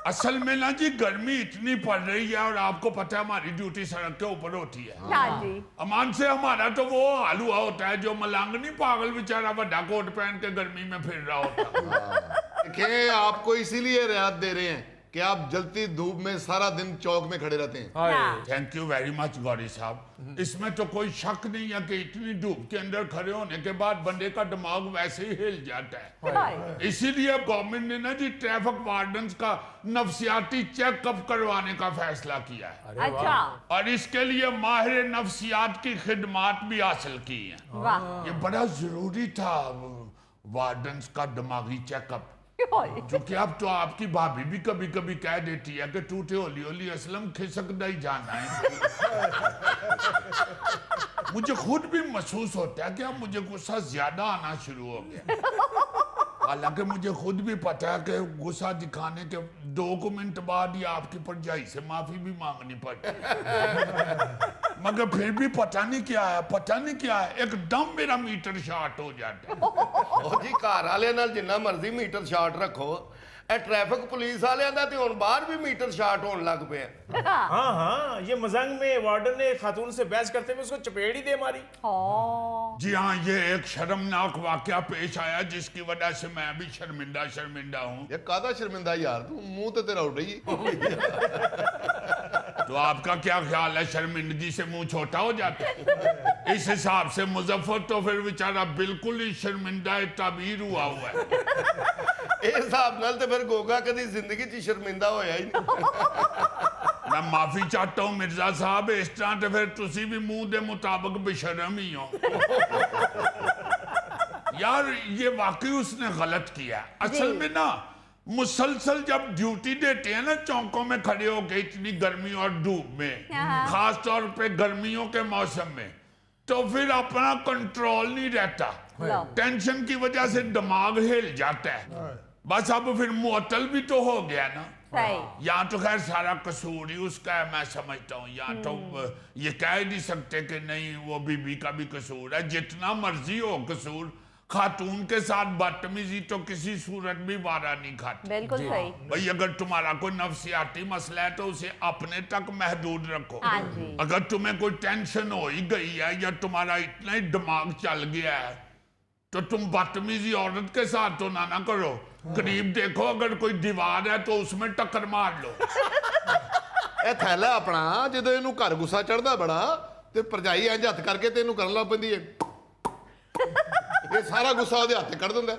असल में ना जी गर्मी इतनी पड़ रही है और आपको पता है हमारी ड्यूटी सड़क के ऊपर होती है। हाँ जी। अमान से हमारा तो वो हाल हुआ होता है जो मलंग नहीं पागल बेचारा बड़ा कोट पहन के गर्मी में फिर रहा होता। देखें, आपको इसीलिए रियायत दे रहे हैं कि आप जलती धूप में सारा दिन चौक में खड़े रहते हैं। Thank you very much Gauri साहब। इसमें तो कोई शक नहीं है कि इतनी धूप के अंदर खड़े होने के बाद बंदे का दिमाग वैसे ही हिल जाता है। इसीलिए गवर्नमेंट ने ना जी ट्रैफिक वार्डन्स का नफ्सियाती चेकअप करवाने का फैसला किया है। अच्छा। और इसके लिए माहिर नफ्सियात की खिदमात भी हासिल की हैं। वाह। ये बड़ा जरूरी था वार्डन्स का दिमागी चेकअप, क्योंकि अब तो आपकी भाभी भी कभी कभी कह देती है कि टूटे होली होली असलम खिसकदा ही जाना है। मुझे खुद भी महसूस होता है कि अब मुझे गुस्सा ज्यादा आना शुरू हो गया। हालांकि मुझे खुद भी पता है कि गुस्सा दिखाने के 2 मिनट बाद ही आपकी भरजाई से माफी भी मांगनी पड़ती है। मगर फिर भी पता नहीं क्या है, पता नहीं क्या है, एकदम मेरा मीटर शॉर्ट हो जाता है। ਉਹ ਜੀ ਘਰ ਵਾਲਿਆਂ ਨਾਲ ਜਿੰਨਾ ਮਰਜ਼ੀ ਮੀਟਰ ਸ਼ਾਰਟ ਰੱਖੋ, ਇਹ ਟ੍ਰੈਫਿਕ ਪੁਲਿਸ ਵਾਲਿਆਂ ਦਾ ਤੇ ਹੁਣ ਬਾਹਰ ਵੀ ਮੀਟਰ ਸ਼ਾਰਟ ਹੋਣ ਲੱਗ ਪਿਆ। हाँ हाँ, ये मजंग में वार्डन ने खातून से बहस करते हुए उसको चपेट ही दे मारी। जी हाँ, ये एक शर्मनाक वाकया पेश आया जिसकी वजह से मैं भी शर्मिंदा हूँ। ये कादा शर्मिंदा यार, तू मुंह तो तेरा उड़ रही। तो आपका क्या ख्याल है, शर्मिंदगी से मुंह छोटा हो जाता है? इस हिसाब से मुजफ्फर तो फिर बेचारा बिल्कुल ही शर्मिंदा ताबीर हुआ हुआ है। ਇਹ ਹਿਸਾਬ ਨਾਲ ਤੇ ਫਿਰ ਗੋਗਾ ਕਦੀ ਜ਼ਿੰਦਗੀ 'ਚ ਸ਼ਰਮਿੰਦਾ ਹੋਇਆ ਹੀ ਨਹੀਂ। मैं माफी चाहता हूँ मिर्जा साहब, इस तरह तो फिर तुसी भी मुंह दे मुताबिक बेशर्म ही हो। यार ये वाकई उसने गलत किया। असल में ना मुसलसल जब ड्यूटी देते हैं ना चौकों में खड़े होके इतनी गर्मी और धूप में, खास तौर पे गर्मियों के मौसम में, तो फिर अपना कंट्रोल नहीं रहता। टेंशन की वजह से दिमाग हिल जाता है। बस अब फिर मुअत्तल भी तो हो गया ना। यहाँ तो खैर सारा कसूर ही उसका है, मैं समझता हूँ। यहाँ तो ये कह ही नहीं सकते कि नहीं वो बीबी का भी कसूर है। जितना मर्जी हो कसूर, खातून के साथ बदतमीजी तो किसी सूरत भी वारा नहीं खाती। बिल्कुल सही। भाई अगर तुम्हारा कोई नफ्सियाती मसला है तो उसे अपने तक महदूद रखो। हाँ जी। अगर तुम्हें कोई टेंशन हो ही गई है या तुम्हारा इतना ही दिमाग चल गया है तो तुम बदतमीजी औरत के साथ तो ना करो। करीब देखो, अगर कोई दीवार है तो उसमें टक्कर मार लो। ਇਹ ਥੈਲਾ ਆਪਣਾ ਜਦੋਂ ਇਹਨੂੰ ਘਰ ਗੁੱਸਾ ਚੜਦਾ ਬੜਾ ਤੇ ਭਰਜਾਈ ਇੰਜ ਹੱਥ ਕਰਕੇ ਤੇ ਇਹਨੂੰ ਕਰਨ ਲੱਗ ਪੈਂਦੀ ਏ। ਇਹ ਸਾਰਾ ਗੁੱਸਾ ਉਹਦੇ ਹੱਥ ਕੱਢ ਦਿੰਦਾ।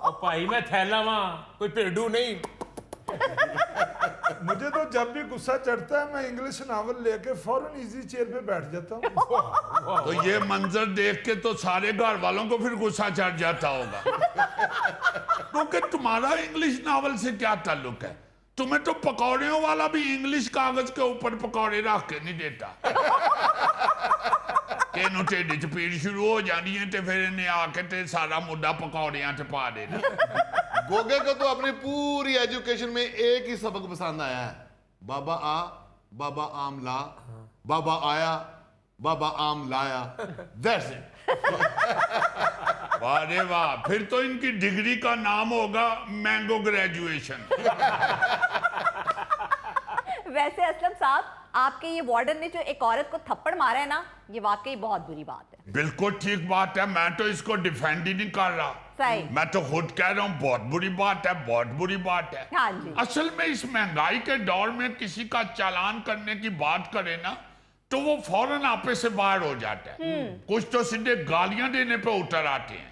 और भाई मैं थैला वहाँ कोई पेड़ू नहीं। मुझे तो जब भी गुस्सा चढ़ता है मैं इंग्लिश नावल लेके फौरन इजी चेयर पे बैठ जाता हूँ। तो ये मंजर देख के तो सारे घर वालों को फिर गुस्सा चढ़ जाता होगा। क्योंकि तुम्हारा इंग्लिश नावल से क्या ताल्लुक है? तुम्हें तो पकौड़ियों वाला भी इंग्लिश कागज के ऊपर पकौड़े रख के नहीं देता। कि इन्हों ढिड च पीड़ शुरू हो जानी है तो फिर इन्हें आके ते सारा मुद्दा पकौड़ियां च पा देना। गोगे को तो अपनी पूरी एजुकेशन में एक ही सबक पसंद आया है, बाबा आ, बाबा आमला, बाबा आया, बाबा आम लाया, दैट्स इट। वाह रे वाह, फिर तो इनकी डिग्री का नाम होगा मैंगो ग्रेजुएशन। वैसे असलम साहब, आपके ये वार्डन ने जो एक औरत को थप्पड़ मारा है ना, ये वाकई बहुत बुरी बात है। बिल्कुल ठीक बात है, मैं तो इसको डिफेंड ही नहीं कर रहा। सही। मैं तो खुद कह रहा हूँ बहुत बुरी बात है, बहुत बुरी बात है। हाँ जी। असल में इस महंगाई के दौर में किसी का चालान करने की बात करे ना तो वो फौरन आपे से बाहर हो जाता है। कुछ तो सीधे गालियां देने पे उतर आते हैं।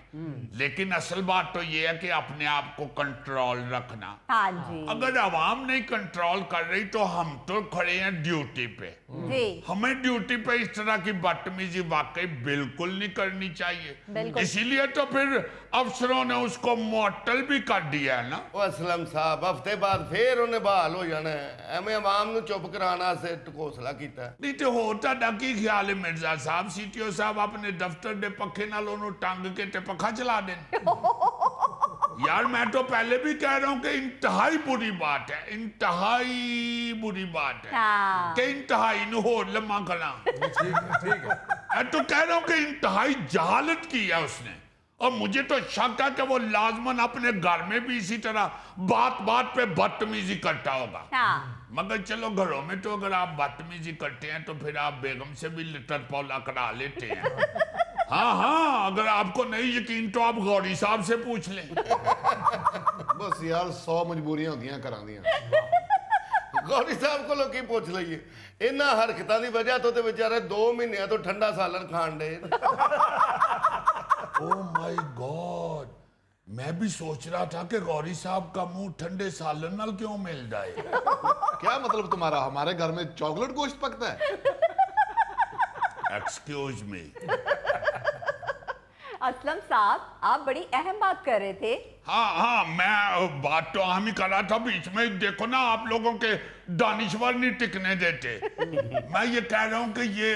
लेकिन असल बात तो ये है कि अपने आप को कंट्रोल रखना। हाँ जी अगर आवाम नहीं कंट्रोल कर रही तो हम तो खड़े हैं ड्यूटी पे। जी। हमें ड्यूटी पे इस तरह की बदतमीजी वाकई बिल्कुल नहीं करनी चाहिए। बिल्कुल। इसीलिए तो फिर अफसरों ने उसको मुअत्तल भी कर दिया है ना। ओ असलम साहब, हफ्ते बाद फिर उन्हें बहाल हो जाना है। एवं आवाम ਨੂੰ चुप कराना से ढकोसला कीता है। नहीं तो हो ਤੁਹਾਡਾ ਕੀ ਖਿਆਲ ਹੈ ਮਿਰਜ਼ਾ ਸਾਹਿਬ, ਸੀਟੀਓ ਸਾਹਿਬ ਆਪਣੇ ਦਫ਼ਤਰ ਦੇ ਪੱਖੇ ਨਾਲ ਉਹਨੂੰ ਟੰਗ ਕੇ ਤੇ ਪੱਖਾ ਚਲਾ ਦੇਣ। यार मैं तो पहले भी कह रहा हूं कि इंतहाई बुरी बात है, इंतहाई बुरी बात है हाँ। कि इंतहाई नु होर लम्मा करना। ठीक है। मैं तो कह रहा हूं कि इंतहाई जहालत की है उसने, और मुझे तो शक है कि वो लाजमन अपने घर में भी इसी तरह बात बात पे बदतमीजी करता होगा। हाँ। मगर चलो घरों में तो अगर आप बदतमीजी करते हैं तो फिर आप बेगम से भी लिटर पौला करा लेते हैं। हाँ हाँ, अगर आपको नहीं यकीन तो आप गौरी साहब से पूछ लें। बस यार 100 मजबूरियां होंदियां घरां दियां। गौरी साहब को लोग पूछ लीए, इन्होंने हरकतों की वजह तो बेचारे 2 महीनों तो ठंडा सालन Khan day. Oh my God, मैं भी सोच रहा था कि गौरी साहब का मुंह ठंडे सालन नाल क्यों मिल जाए। क्या मतलब तुम्हारा? हमारे घर में चॉकलेट गोश्त पकता है। Excuse me. असलम साहब, आप बड़ी अहम बात कर रहे थे। हाँ हाँ, मैं बात तो हम ही कर रहा था, बीच में देखो ना आप लोगों के दानिश्वर नहीं टिकने देते। मैं ये कह रहा हूं कि ये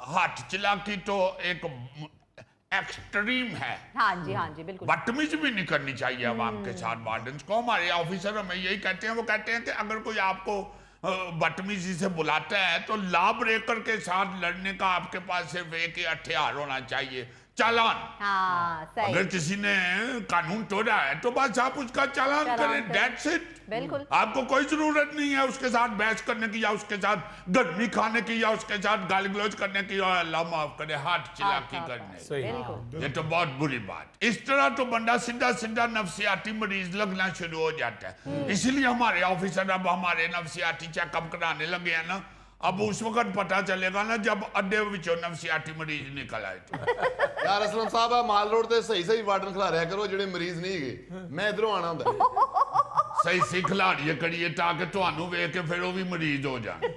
हाथ चिलाकी तो एक एक्सट्रीम है। हाँ जी बिल्कुल। बदतमीजी भी नहीं करनी चाहिए आवाम के साथ। वार्डन को हमारे ऑफिसर हमें यही कहते हैं, वो कहते हैं कि अगर कोई आपको बदतमीजी से बुलाता है तो लॉ ब्रेकर के साथ लड़ने का आपके पास सिर्फ एक ही हथियार होना चाहिए, चालान। हाँ सही। अगर किसी ने कानून तोड़ा है तो बस आप उसका चालान करें, दैट्स इट। बिल्कुल। आपको कोई जरूरत नहीं है उसके साथ बहस करने की, या उसके साथ गर्मी खाने की, या उसके साथ गाली गलौज करने की, और अल्लाह माफ करे हाथ चिलाकी करने की। बिल्कुल। ये तो बहुत बुरी बात। इस तरह तो बंदा सीधा सीधा नफ्सियाती मरीज लगना शुरू हो जाता है। इसीलिए हमारे ऑफिसर अब हमारे नफ्सियाती चेकअप कराने लगे हैं ना। अब उस वक्त पता चलेगा ना जब अड्डे विचों नफ्सियाती मरीज निकल आए तो। यार असलम साहब, आ माल रोड ते सही सही वार्डन खिला रहा करो ਜਿਹੜੇ ਮਰੀਜ਼ ਨਹੀਂ ਹੈਗੇ। मैं इधरों आना ਹੁੰਦਾ। सही सी खिलाड़िए करिए ताकि ਤੁਹਾਨੂੰ ਵੇਖ के फिर वो भी मरीज हो जाए।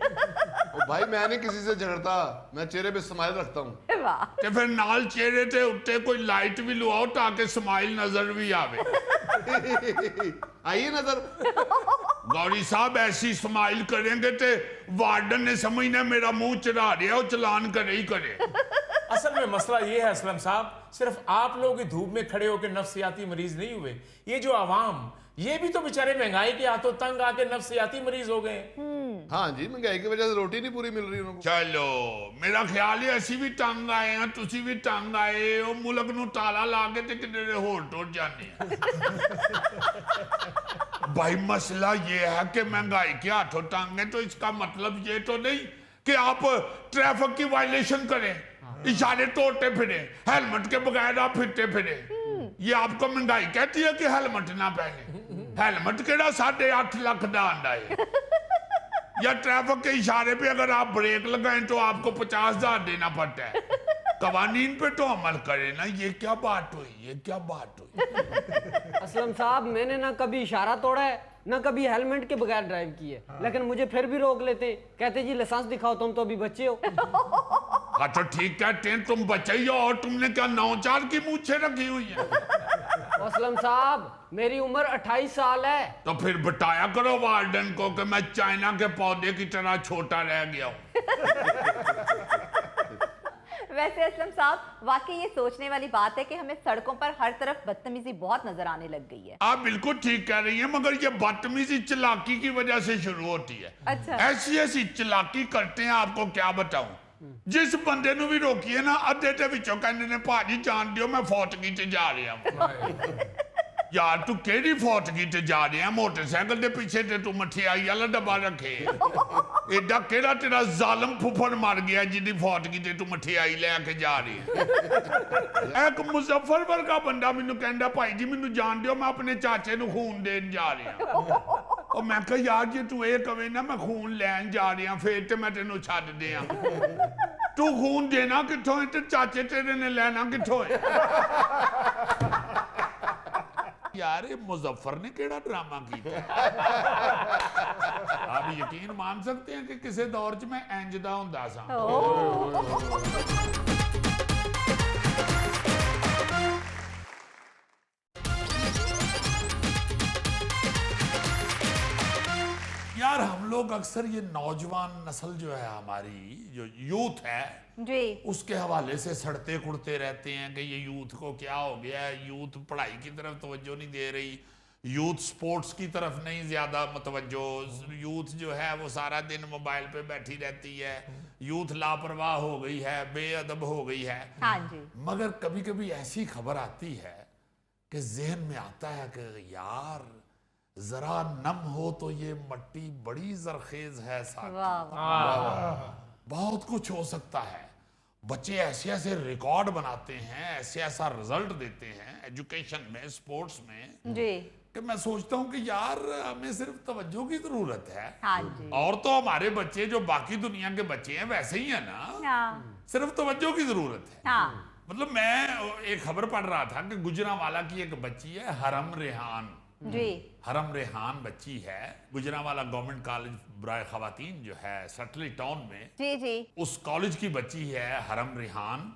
ओ भाई मैं नहीं किसी से झगड़ता, मैं चेहरे पे स्माइल रखता हूँ। वाह। ਤੇ ਫਿਰ ਨਾਲ ਚਿਹਰੇ ਤੇ ਉੱਤੇ ਕੋਈ ਲਾਈਟ ਵੀ ਲਵਾਓ ਤਾਂ ਕਿ ਸਮਾਈਲ ਨਜ਼ਰ ਵੀ ਆਵੇ। आइए नजर। गौरी साहब ऐसी स्माइल करेंगे तो वार्डन ने समझना मेरा मुंह चढ़ा रहा, वो चलान करे ही करे। असल में मसला ये है असलम साहब, सिर्फ आप लोग ही धूप में खड़े होकर नफ्सियाती मरीज नहीं हुए, ये जो आवाम, ये भी तो बेचारे महंगाई के हाथों तंग आके नफ्सियाती मरीज हो गए। हाँ जी, महंगाई की वजह से रोटी नहीं पूरी मिल रही उनको। चलो मेरा ख्याल है ਅਸੀਂ ਵੀ ਤੰਗ ਆਏ ਹਾਂ, ਤੁਸੀਂ ਵੀ ਤੰਗ ਆਏ ਹੋ। ਮੁਲਕ ਨੂੰ ਤਾਲਾ ਲਾ ਕੇ ਤੇ ਕਿਤੇ ਹੋਰ ਟੁੱਟ ਜਾਂਦੇ ਆ। भाई मसला ये है कि महंगाई के हाथों तंग है तो इसका मतलब ये तो नहीं कि आप ट्रैफिक की वायलेशन करें, इशारे तोड़ते फिरे, हेलमेट के बगैर आप फिरते फिरे। ये आपको महंगाई कहती है कि हेलमेट ना पहने? हेलमेट केड़ा 8.5 लाख का आंदा है। या ट्रैफिक के इशारे पे अगर आप ब्रेक लगाएं तो आपको 50,000 देना पड़ता है। कवानीन पे तो अमल करें ना। ये क्या बात हुई, ये क्या बात हुई? असलम साहब, मैंने ना कभी इशारा तोड़ा है ना कभी हेलमेट के बगैर ड्राइव की है। लेकिन मुझे फिर भी रोक लेते, कहते जी लाइसेंस दिखाओ, तुम तो अभी बच्चे हो। हाँ तो ठीक कहते हैं, तुम बच्चे ही हो और तुमने क्या 9-4 की मूछें रखी हुई है। असलम साहब, मेरी उम्र 28 साल है। तो फिर बताया करो वार्डन को कि मैं चाइना के पौधे की तरह छोटा रह गया हूँ। वैसे असलम साहब, वाकई ये सोचने वाली बात है कि हमें सड़कों पर हर तरफ बदतमीजी बहुत नजर आने लग गई है। आप बिल्कुल ठीक कह रही हैं, मगर ये बदतमीजी चालाकी की वजह से शुरू होती है। अच्छा। ऐसी ऐसी चालाकी करते हैं, आपको क्या बताऊं। जिस बंदे ਨੂੰ ਵੀ ਰੋਕੀਏ ਨਾ ਅੱਧੇ ਤੇ ਵਿੱਚੋਂ ਕਹਿੰਦੇ ਨੇ ਭਾਜੀ ਜਾਣ ਦਿਓ ਮੈਂ ਫੌਤਗੀ ਤੇ ਜਾ ਰਿਹਾ यार तू केड़ी फौतगी ते जा रहा मोटरसाइकिल के पीछे ते तू मठियाई वाला डब्बा रखे एडा केड़ा तेरा जालम फुफड़ मर गया जिंदी फौतगी ते तू मठियाई लेके जा रही है एक मुजफ्फर वर्गा बंदा मैनू कहंदा भाई जी मैनू जान दियो मैं अपने चाचे नू खून देन जा रहा और मैं कहा यार जे तू ये कवे ना मैं खून लैन जा रहा फिर ते मैं तेनू छड्ड दियां तू खून देना कित्थों है ते चाचे तेरे ने लेना कित्थों है यार ये मुजफ्फर ने केड़ा ड्रामा किया आप यकीन मान सकते हैं कि किसी दौर च मैं इंज दा हुंदा सा यार हम लोग अक्सर ये नौजवान नस्ल जो है हमारी जो यूथ है जी उसके हवाले से सड़ते कुड़ते रहते हैं कि ये यूथ को क्या हो गया है यूथ पढ़ाई की तरफ तवज्जो नहीं दे रही यूथ स्पोर्ट्स की तरफ नहीं ज्यादा मुतवज्जो यूथ जो है वो सारा दिन मोबाइल पे बैठी रहती है यूथ लापरवाह हो गई है बेअदब हो गई है हाँ जी मगर कभी कभी ऐसी खबर आती है कि जहन में आता है कि यार जरा नम हो तो ये मट्टी बड़ी जरखेज है साथ वाह वाह बहुत कुछ हो सकता है बच्चे ऐसे ऐसे रिकॉर्ड बनाते हैं ऐसे ऐसा रिजल्ट देते हैं एजुकेशन में स्पोर्ट्स में जी कि मैं सोचता हूं कि यार हमें सिर्फ तवज्जो की जरूरत है हाँ जी और तो हमारे बच्चे जो बाकी दुनिया के बच्चे हैं वैसे ही है ना हाँ सिर्फ तवज्जो की जरूरत है हाँ मतलब मैं एक खबर पढ़ रहा था कि गुजरांवाला की एक बच्ची है हरम रेहान जी हरम रेहान बच्ची है गुजरांवाला गवर्नमेंट कॉलेज बराए खवातीन जो है सटली टाउन में जी जी उस कॉलेज की बच्ची है हरम रेहान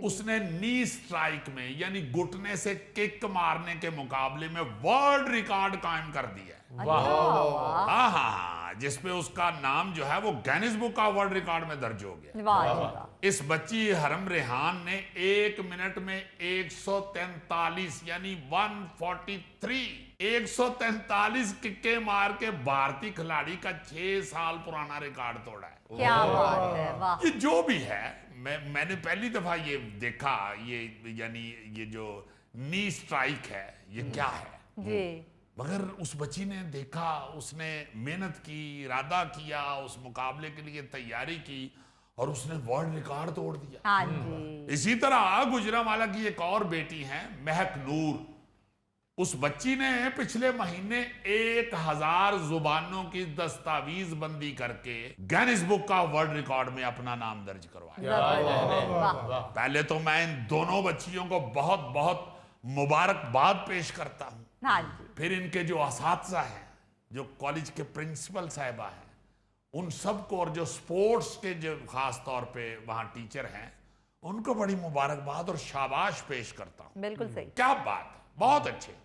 उसने नी स्ट्राइक में यानी घुटने से किक मारने के मुकाबले में वर्ल्ड रिकॉर्ड कायम कर दिया है हाँ हाँ जिसपे उसका नाम जो है वो गिनीज बुक का वर्ल्ड रिकॉर्ड में दर्ज हो गया वाह जी वाह इस बच्ची हरम रेहान ने 1 मिनट में 143 यानी 143 किक्के मार के भारतीय खिलाड़ी का 6 साल पुराना रिकॉर्ड तोड़ा है क्या बात है वाह ये जो भी है मैंने पहली दफा ये देखा ये यानी ये जो नी स्ट्राइक है ये क्या है जी मगर उस बच्ची ने देखा उसने मेहनत की इरादा किया उस मुकाबले के लिए तैयारी की और उसने वर्ल्ड रिकॉर्ड तोड़ दिया हाँ जी इसी तरह गुजरांवाला की एक और बेटी है महक नूर उस बच्ची ने पिछले महीने 1000 जुबानों की दस्तावेज बंदी करके गिनीज बुक का वर्ल्ड रिकॉर्ड में अपना नाम दर्ज करवाया पहले तो मैं इन दोनों बच्चियों को बहुत बहुत मुबारकबाद पेश करता हूं हाँ जी फिर इनके जो असातिज़ा हैं जो कॉलेज के प्रिंसिपल साहिबा हैं उन सबको और जो स्पोर्ट्स के जो खास तौर पे वहाँ टीचर हैं उनको बड़ी मुबारकबाद और शाबाश पेश करता हूँ बिल्कुल सही क्या बात है बहुत अच्छे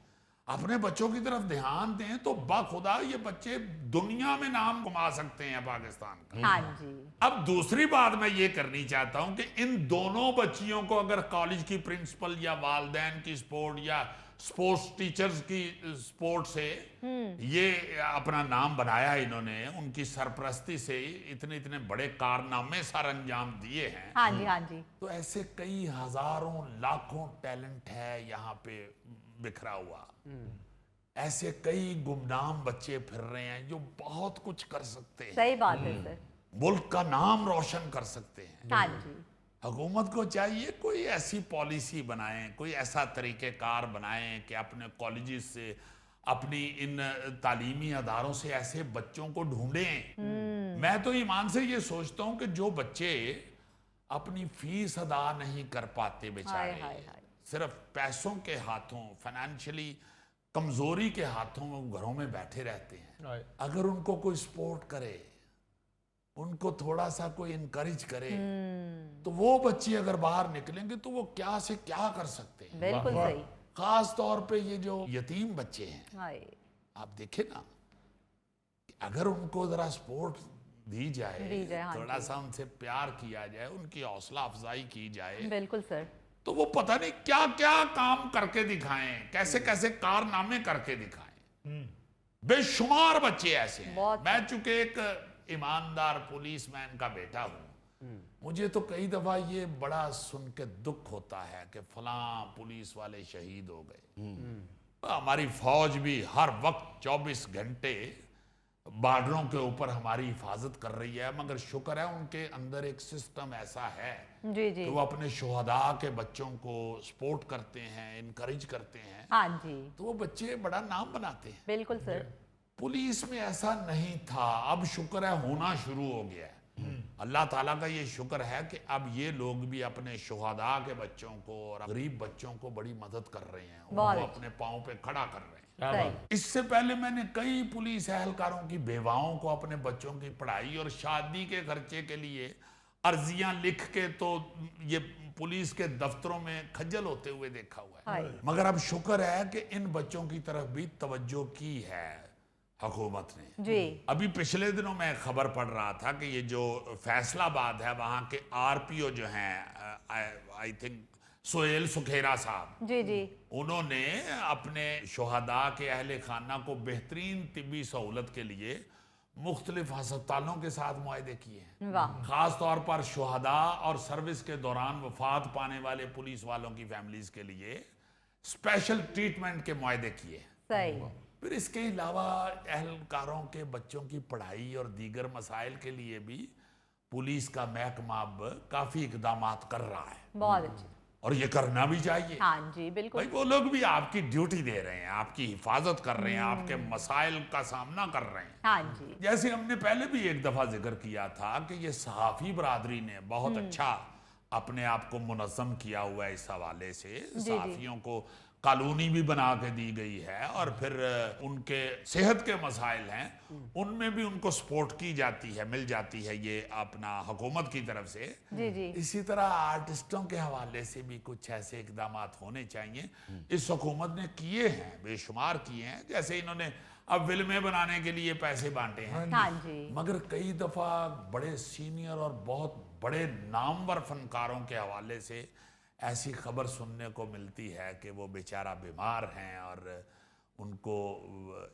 अपने बच्चों की तरफ ध्यान दें तो बाखुदा ये बच्चे दुनिया में नाम कमा सकते हैं पाकिस्तान का हाँ जी अब दूसरी बात मैं ये करनी चाहता हूं कि इन दोनों बच्चियों को अगर कॉलेज की प्रिंसिपल या वालदैन की सपोर्ट या स्पोर्ट्स टीचर्स की सपोर्ट से ये अपना नाम बनाया इन्होंने उनकी सरपरस्ती से इतने इतने बड़े कारनामे सर अंजाम दिए हैं हाँ जी हाँ जी तो ऐसे कई हजारों लाखों टैलेंट है यहाँ पे बिखरा हुआ ऐसे कई गुमनाम बच्चे फिर रहे हैं जो बहुत कुछ कर सकते हैं सही बात है सर मुल्क का नाम रोशन कर सकते हैं हाँ जी हुकूमत को चाहिए कोई ऐसी पॉलिसी बनाएं कोई ऐसा तरीक़ेकार बनाएं कि अपने कॉलेजेस से अपनी इन तालीमी अदारों से ऐसे बच्चों को ढूंढें मैं तो ईमान से ये सोचता हूं कि जो बच्चे अपनी फीस अदा नहीं कर पाते बेचारे हाय, हाय, हाय। सिर्फ पैसों के हाथों फाइनेंशियली कमजोरी के हाथों में घरों में बैठे रहते हैं अगर उनको कोई सपोर्ट करे उनको थोड़ा सा कोई इनकरेज करे तो वो बच्चे अगर बाहर निकलेंगे तो वो क्या से क्या कर सकते हैं बिल्कुल सही खास तौर पे ये जो यतीम बच्चे हैं हाय आप देखें ना कि अगर उनको जरा सपोर्ट दी जाए हाँ थोड़ा जी। सा उनसे प्यार किया जाए उनकी हौसला अफजाई की जाए बिल्कुल सर तो वो पता नहीं क्या क्या काम करके दिखाएं कैसे कैसे कारनामे करके दिखाएं बेशुमार बच्चे ऐसे हैं बहुत मैं चूंकि एक ईमानदार पुलिसमैन का बेटा हूं मुझे तो कई दफा ये बड़ा सुन के दुख होता है कि फलां पुलिस वाले शहीद हो गए। हमारी फौज भी हर वक्त 24 घंटे बॉर्डरों के ऊपर हमारी हिफाजत कर रही है, मगर शुक्र है उनके अंदर एक सिस्टम ऐसा है जी जी कि वो अपने शुहदा के बच्चों को सपोर्ट करते हैं, इनकरेज करते हैं, हाँ जी तो वो बच्चे बड़ा नाम बनाते हैं। बिल्कुल सर। पुलिस में ऐसा नहीं था, अब शुक्र है होना शुरू हो गया है। अल्लाह ताला का ये शुक्र है कि अब ये लोग भी अपने शुहदा के बच्चों को और गरीब बच्चों को बड़ी मदद कर रहे हैं, बहुत उनको अच्छी। अपने पाँव पे खड़ा कर रहे हैं। सही। इससे पहले मैंने कई पुलिस एहलकारों की बेवाओं को अपने बच्चों की पढ़ाई और शादी के खर्चे के लिए अर्जियां लिख के तो ये पुलिस के दफ्तरों में खज्जल होते हुए देखा हुआ है। हाय। मगर अब शुक्र है कि इन बच्चों की तरफ भी तवज्जो की है हुकूमत ने। जी अभी पिछले दिनों मैं खबर पढ़ रहा था कि ये जो फैसलाबाद है वहाँ के आरपीओ जो हैं, आई थिंक सोहेल सुखेरा साहब, जी जी उन्होंने अपने शुहदा के अहले खाना को बेहतरीन तिब्बी सहूलत के लिए मुख्तलिफ अस्पतालों के साथ मुआहदे किए हैं। वाह खास तौर पर शुहदा और सर्विस के दौरान वफात पाने वाले पुलिस वालों की फैमिलीज के लिए स्पेशल ट्रीटमेंट के मुआहदे किए। सही। फिर इसके अलावा एहलकारों के बच्चों की पढ़ाई और दीगर मसाइल के लिए भी पुलिस का महकमा अब काफी इकदाम कर रहा है, बहुत अच्छे। और ये करना भी चाहिए। हाँ जी भाई बिल्कुल। वो लोग भी आपकी ड्यूटी दे रहे हैं, आपकी हिफाजत कर रहे हैं, आपके मसाइल का सामना कर रहे हैं। हाँ जी जैसे हमने पहले भी एक दफा जिक्र किया था कि ये सहाफी बरादरी ने बहुत अच्छा अपने आप को मुनज़्ज़म किया हुआ है। इस हवाले से सहाफियों को कानूनी भी बना के दी गई है, और फिर उनके सेहत के मसाइल हैं उनमें भी उनको सपोर्ट की जाती है, मिल जाती है ये अपना हुकूमत की तरफ से। जी जी इसी तरह आर्टिस्टों के हवाले से भी कुछ ऐसे इकदाम होने चाहिए। इस हुकूमत ने किए हैं, बेशुमार किए हैं। जैसे इन्होंने अब फिल्में बनाने के लिए पैसे बांटे हैं, हाँ जी मगर कई दफा बड़े सीनियर और बहुत बड़े नामवर फनकारों के हवाले से ऐसी खबर सुनने को मिलती है कि वो बेचारा बीमार हैं और उनको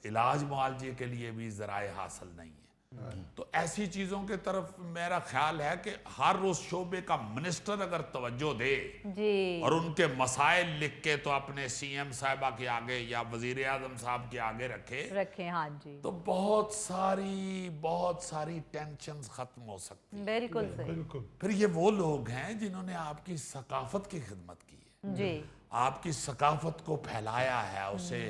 इलाज मुआवजे के लिए भी ज़राए हासिल नहीं है। तो ऐसी चीज़ों के तरफ मेरा ख्याल है कि हर उस शोबे का मिनिस्टर अगर तवज्जो दे जी और उनके मसाइल लिख के तो अपने सीएम साहिबा के आगे या वजीर आजम साहब के आगे रखे, हाँ जी तो बहुत सारी टेंशन खत्म हो सकती है। बिल्कुल सही। फिर ये वो लोग हैं जिन्होंने आपकी सकाफत की खिदमत की है, जी आपकी सकाफत को फैलाया है, उसे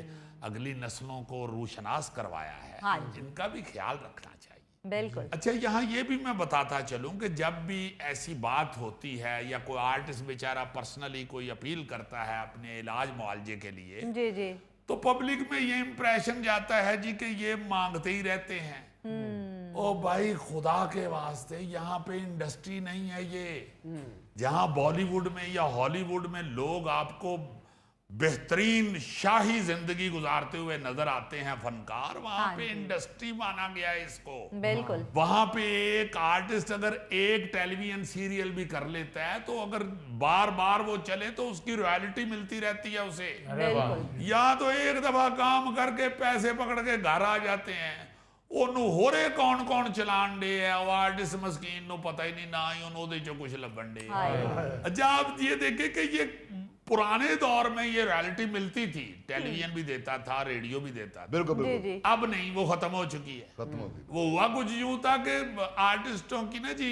अगली नस्लों को रूशनास करवाया है। हाँ जी। इनका भी ख्याल रखना चाहिए। बिल्कुल। अच्छा, यहाँ ये भी मैं बताता चलूं कि जब भी ऐसी बात होती है या कोई आर्टिस्ट बेचारा पर्सनली कोई अपील करता है अपने इलाज मुआवजे के लिए, जी जी तो पब्लिक में ये इंप्रेशन जाता है जी कि ये मांगते ही रहते हैं। ओ भाई, खुदा के वास्ते यहाँ पे इंडस्ट्री नहीं है ये, जहाँ बॉलीवुड में या हॉलीवुड में लोग आपको बेहतरीन शाही जिंदगी गुजारते हुए नजर आते हैं फनकार, वहां हाँ पे जी। इंडस्ट्री माना गया है इसको। बिल्कुल। वहां पे एक आर्टिस्ट अगर एक टेलीविजन सीरियल भी कर लेता है तो अगर बार बार वो चले तो उसकी रॉयल्टी मिलती रहती है उसे। बिल्कुल। या तो एक दफा काम करके पैसे पकड़ के घर आ जाते हैं, ਉਹਨੂੰ ਹੋਰੇ ਕੌਣ ਚਲਾਣ ਦੇ ਆ, ਉਹ ਆਰटिस्ट मस्कीन ਨੂੰ पता ही नहीं ना ही ਉਹਦੇ ਚੋਂ कुछ ਲੱਭਣ ਦੇ। अच्छा, आप ये देखें कि ये पुराने दौर में ये रॉयल्टी मिलती थी, टेलीविजन भी देता था, रेडियो भी देता था। बिल्कुल जी बिल्कुल जी अब नहीं, वो खत्म हो चुकी है। खत्म हो गई। वो हुआ कुछ यूं था कि आर्टिस्टों की ना जी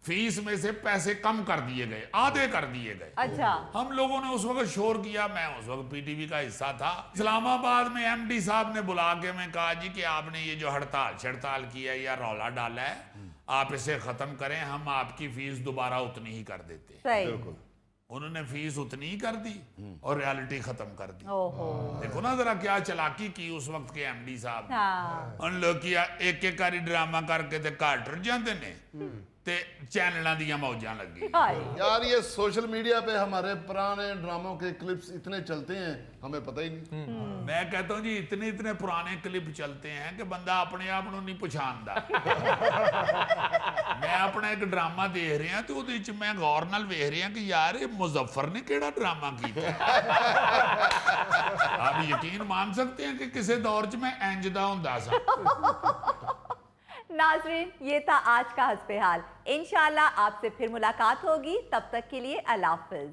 फीस में से पैसे कम कर दिए गए, आधे कर दिए गए। अच्छा हम लोगों ने उस वक्त शोर किया, मैं उस वक्त पीटीवी का हिस्सा था। इस्लामाबाद में एमडी साहब ने बुला के मैं कहा जी कि आपने ये जो हड़ताल की है या रौला डाला है, आप इसे खत्म करें, हम आपकी फीस दोबारा उतनी ही कर देते हैं। सही। उन्होंने फीस उतनी ही कर दी और रियलिटी खत्म कर दी। ओहो। देखो ना जरा क्या चालाकी की उस वक्त के एमडी साहब ने। हाँ उन लोग किया एक कारी ड्रामा करके ते घर टुर जाते ने ते चैनलों दी मौजां लगी। हाय। यार, ये सोशल मीडिया पे हमारे पुराने ड्रामों के क्लिप्स इतने चलते हैं, हमें पता ही नहीं। मैं कहता हूँ जी, इतने पुराने क्लिप चलते हैं कि बंदा अपने आप को नहीं पछाणदा। मैं अपना एक ड्रामा देख रहा तो ਉਹਦੇ ਵਿੱਚ मैं गौर नाल वेख रहा कि यार ये मुजफ्फर ने केड़ा ड्रामा किया। आप यकीन मान सकते हैं कि किसी दौर च मैं इंज दा हुंदा सा। नाजरीन, ये था आज का हस्बे हाल। इंशाल्लाह आपसे फिर मुलाकात होगी, तब तक के लिए अल्लाह हाफिज।